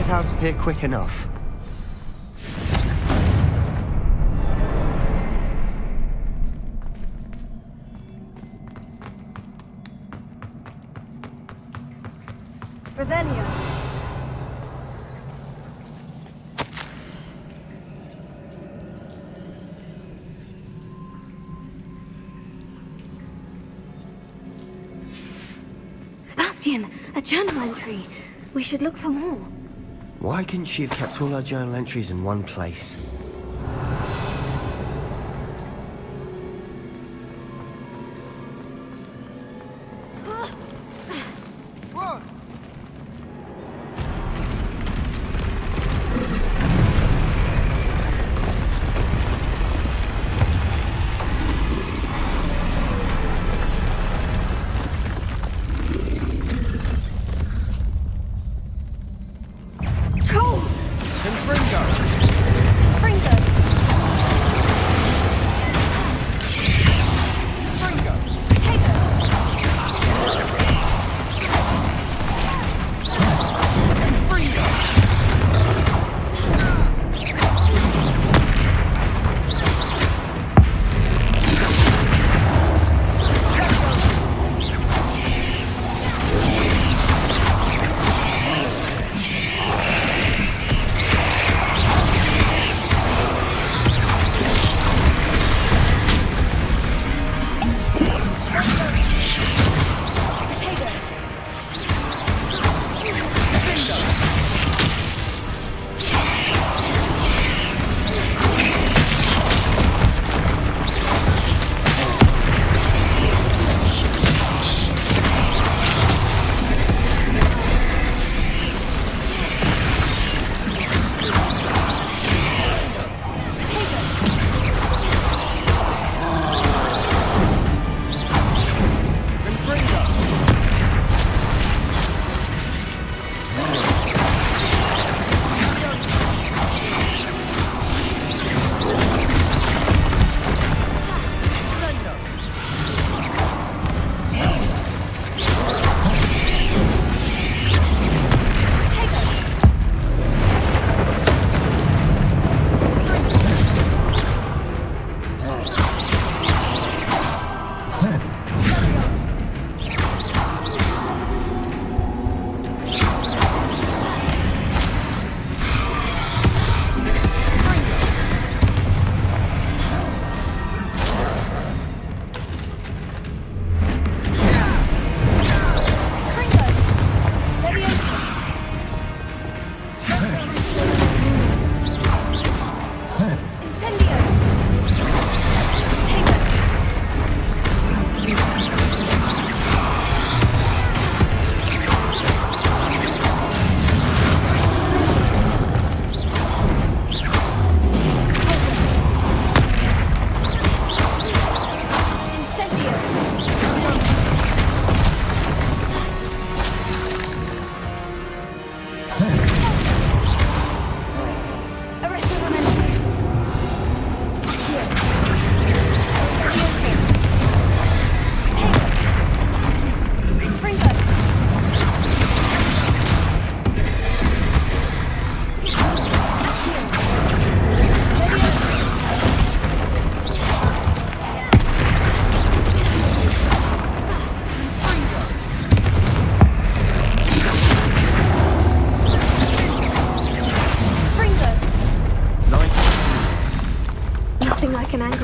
Out of here quick enough. Revelio. Sebastian, a journal entry. We should look for more. Why couldn't she have kept all her journal entries in one place?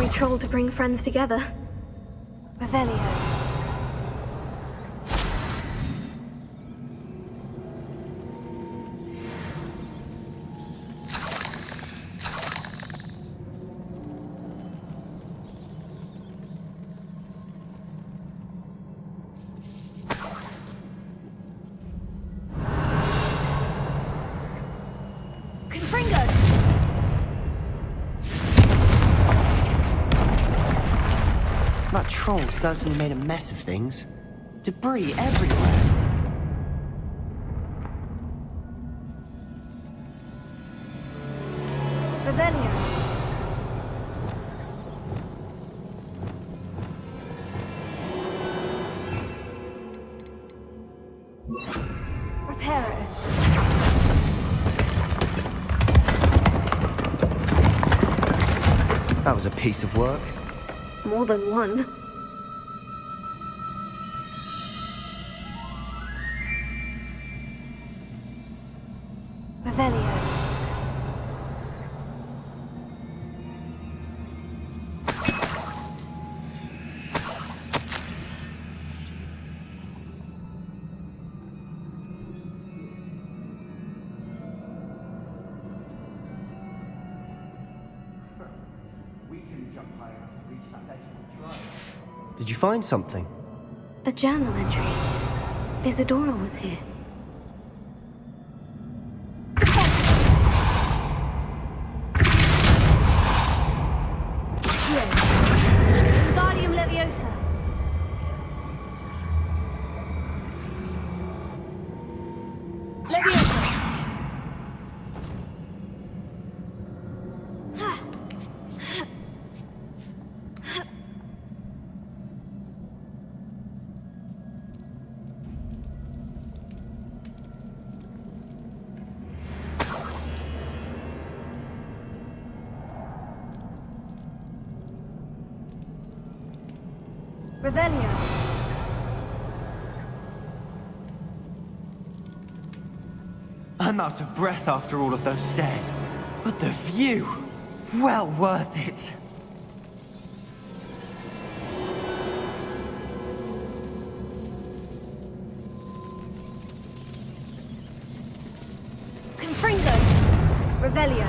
ordinary troll to bring friends together. Revelio. That troll certainly made a mess of things. Debris everywhere. Revelio. Reparo. That was a piece of work. More than one. Revelio. Did you find something? A journal entry. Isadora was here. Wingardium Leviosa. Leviosa. Revelio. I'm out of breath after all of those stairs. But the view! Well worth it. Confringo. Revelio.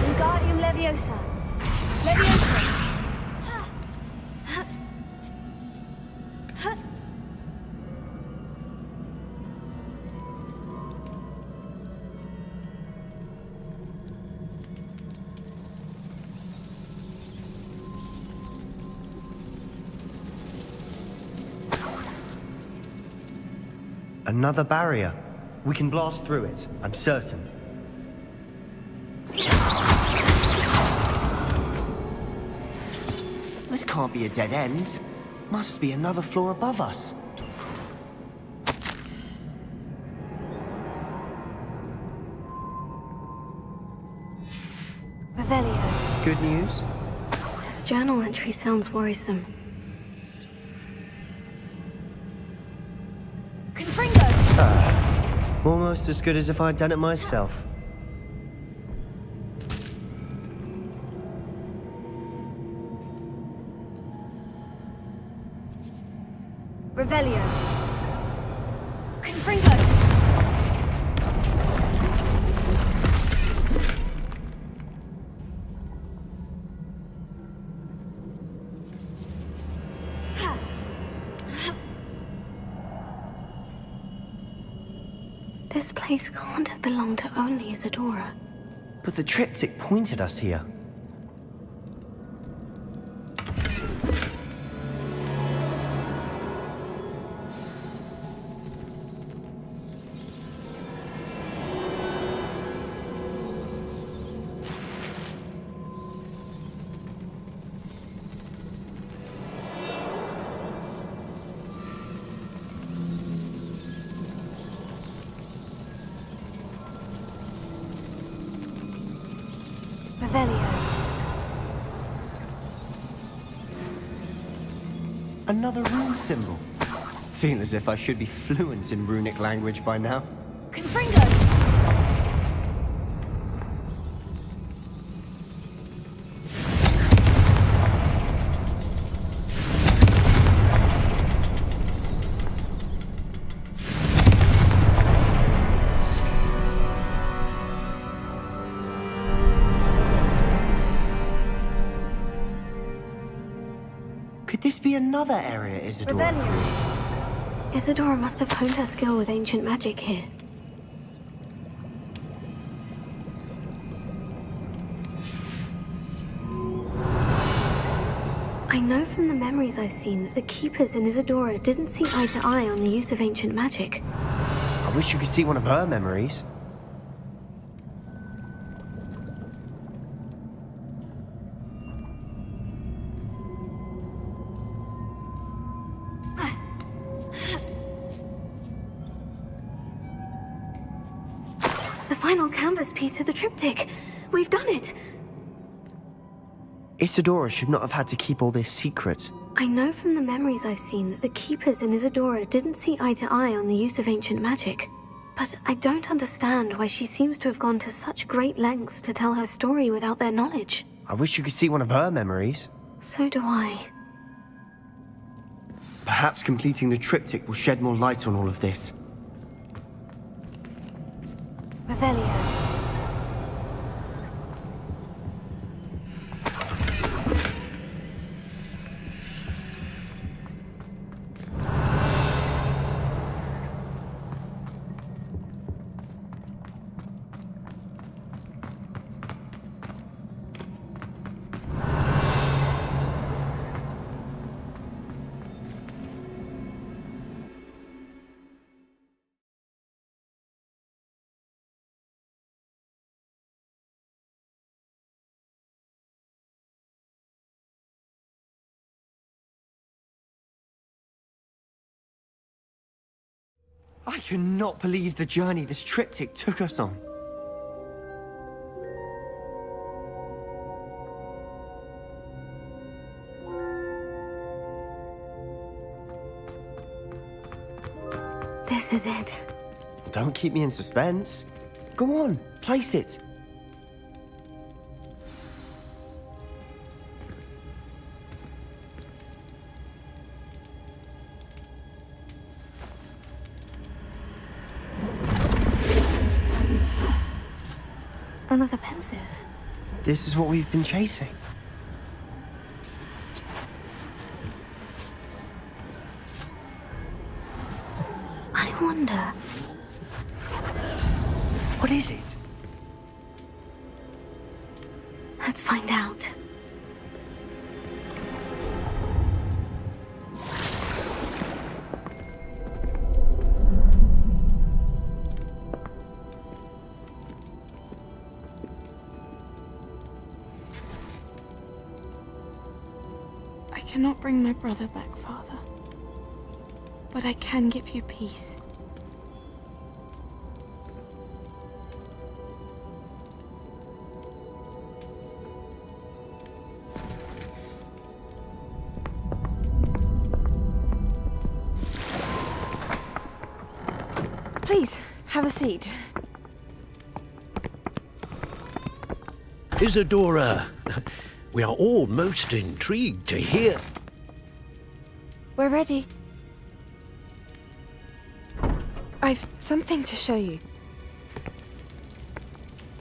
Wingardium Leviosa. Leviosa. Another barrier. We can blast through it, I'm certain. This can't be a dead end. Must be another floor above us. Revelio. Good news? This journal entry sounds worrisome. Confringo! Almost as good as if I'd done it myself. Revelio. Confringo! This place can't have belonged to only Isadora. But the triptych pointed us here. Revelio. Another rune symbol. Feel as if I should be fluent in runic language by now. Confringo! Could this be another area Isadora created? Isadora must have honed her skill with ancient magic here. I know from the memories I've seen that the Keepers in Isadora didn't see eye to eye on the use of ancient magic. I wish you could see one of her memories. The final canvas piece of the triptych. We've done it. Isadora should not have had to keep all this secret. I know from the memories I've seen that the Keepers in Isadora didn't see eye to eye on the use of ancient magic. But I don't understand why she seems to have gone to such great lengths to tell her story without their knowledge. I wish you could see one of her memories. So do I. Perhaps completing the triptych will shed more light on all of this. Revelio. I cannot believe the journey this triptych took us on. This is it. Don't keep me in suspense. Go on, place it. Another pensive. This is what we've been chasing. I wonder... What is it? Let's find out. I cannot bring my brother back, Father. But I can give you peace. Please, have a seat. Isadora, we are all most intrigued to hear. We're ready. I've something to show you.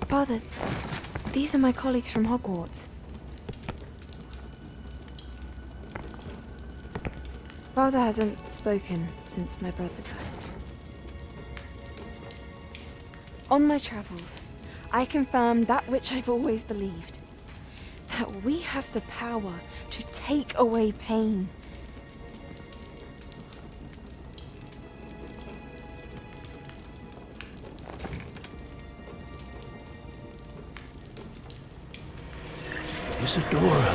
Father, these are my colleagues from Hogwarts. Father hasn't spoken since my brother died. On my travels, I confirmed that which I've always believed. That we have the power to take away pain. Isadora.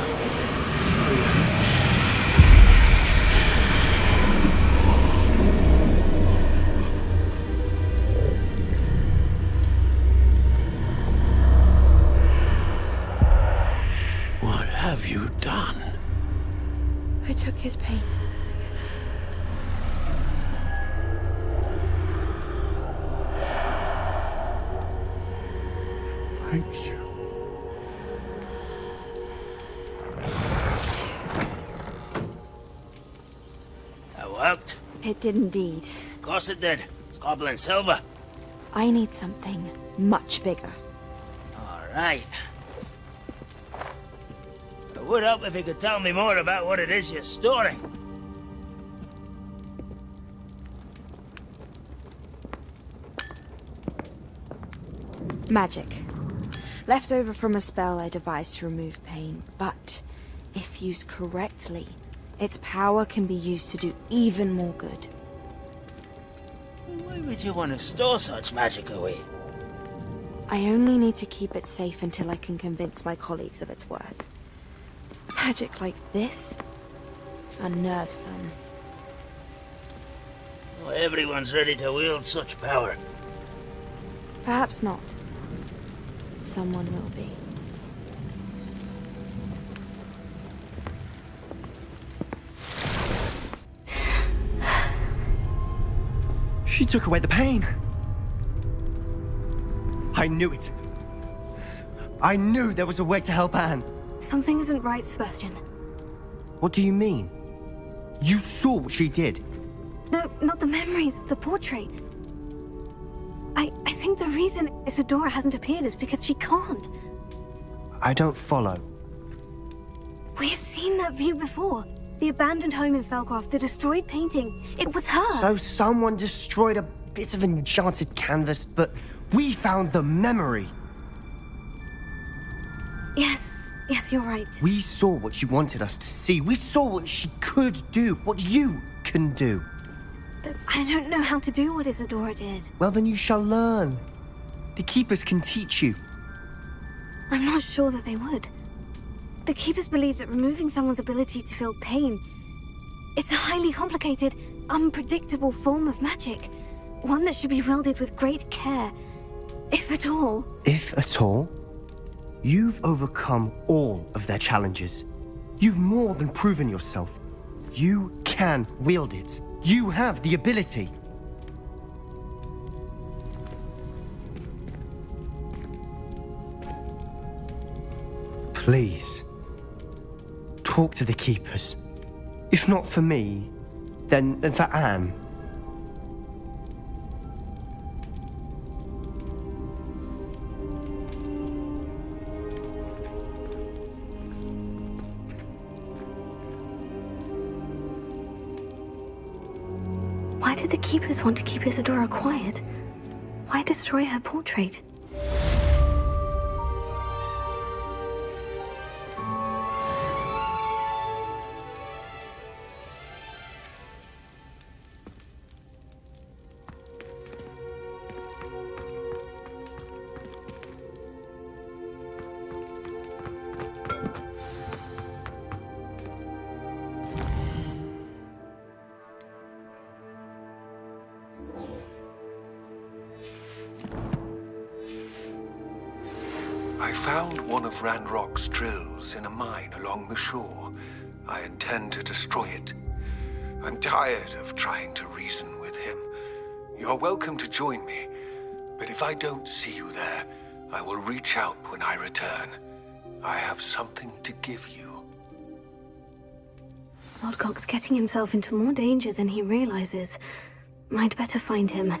I took his pain. Thank you. That worked. It did indeed. Of course it did. It's goblin silver. I need something much bigger. All right. It would help if you could tell me more about what it is you're storing. Magic. Left over from a spell I devised to remove pain, but if used correctly, its power can be used to do even more good. Why would you want to store such magic away? I only need to keep it safe until I can convince my colleagues of its worth. Magic like this? Unnerves some. Not everyone's ready to wield such power. Perhaps not. Someone will be. She took away the pain. I knew it. I knew there was a way to help Anne. Something isn't right, Sebastian. What do you mean? You saw what she did. No, not the memories, the portrait. I think the reason Isadora hasn't appeared is because she can't. I don't follow. We have seen that view before. The abandoned home in Felcroft, the destroyed painting. It was her. So someone destroyed a bit of enchanted canvas, but we found the memory. Yes, you're right. We saw what she wanted us to see. We saw what she could do, what you can do. But I don't know how to do what Isadora did. Well, then you shall learn. The Keepers can teach you. I'm not sure that they would. The Keepers believe that removing someone's ability to feel pain, it's a highly complicated, unpredictable form of magic. One that should be wielded with great care, if at all. If at all? You've overcome all of their challenges. You've more than proven yourself. You can wield it. You have the ability. Please, talk to the Keepers. If not for me, then for Anne. Why did the Keepers want to keep Isadora quiet? Why destroy her portrait? I found one of Ranrock's drills in a mine along the shore. I intend to destroy it. I'm tired of trying to reason with him. You're welcome to join me, but if I don't see you there, I will reach out when I return. I have something to give you. Lodgok's getting himself into more danger than he realizes. I'd better find him.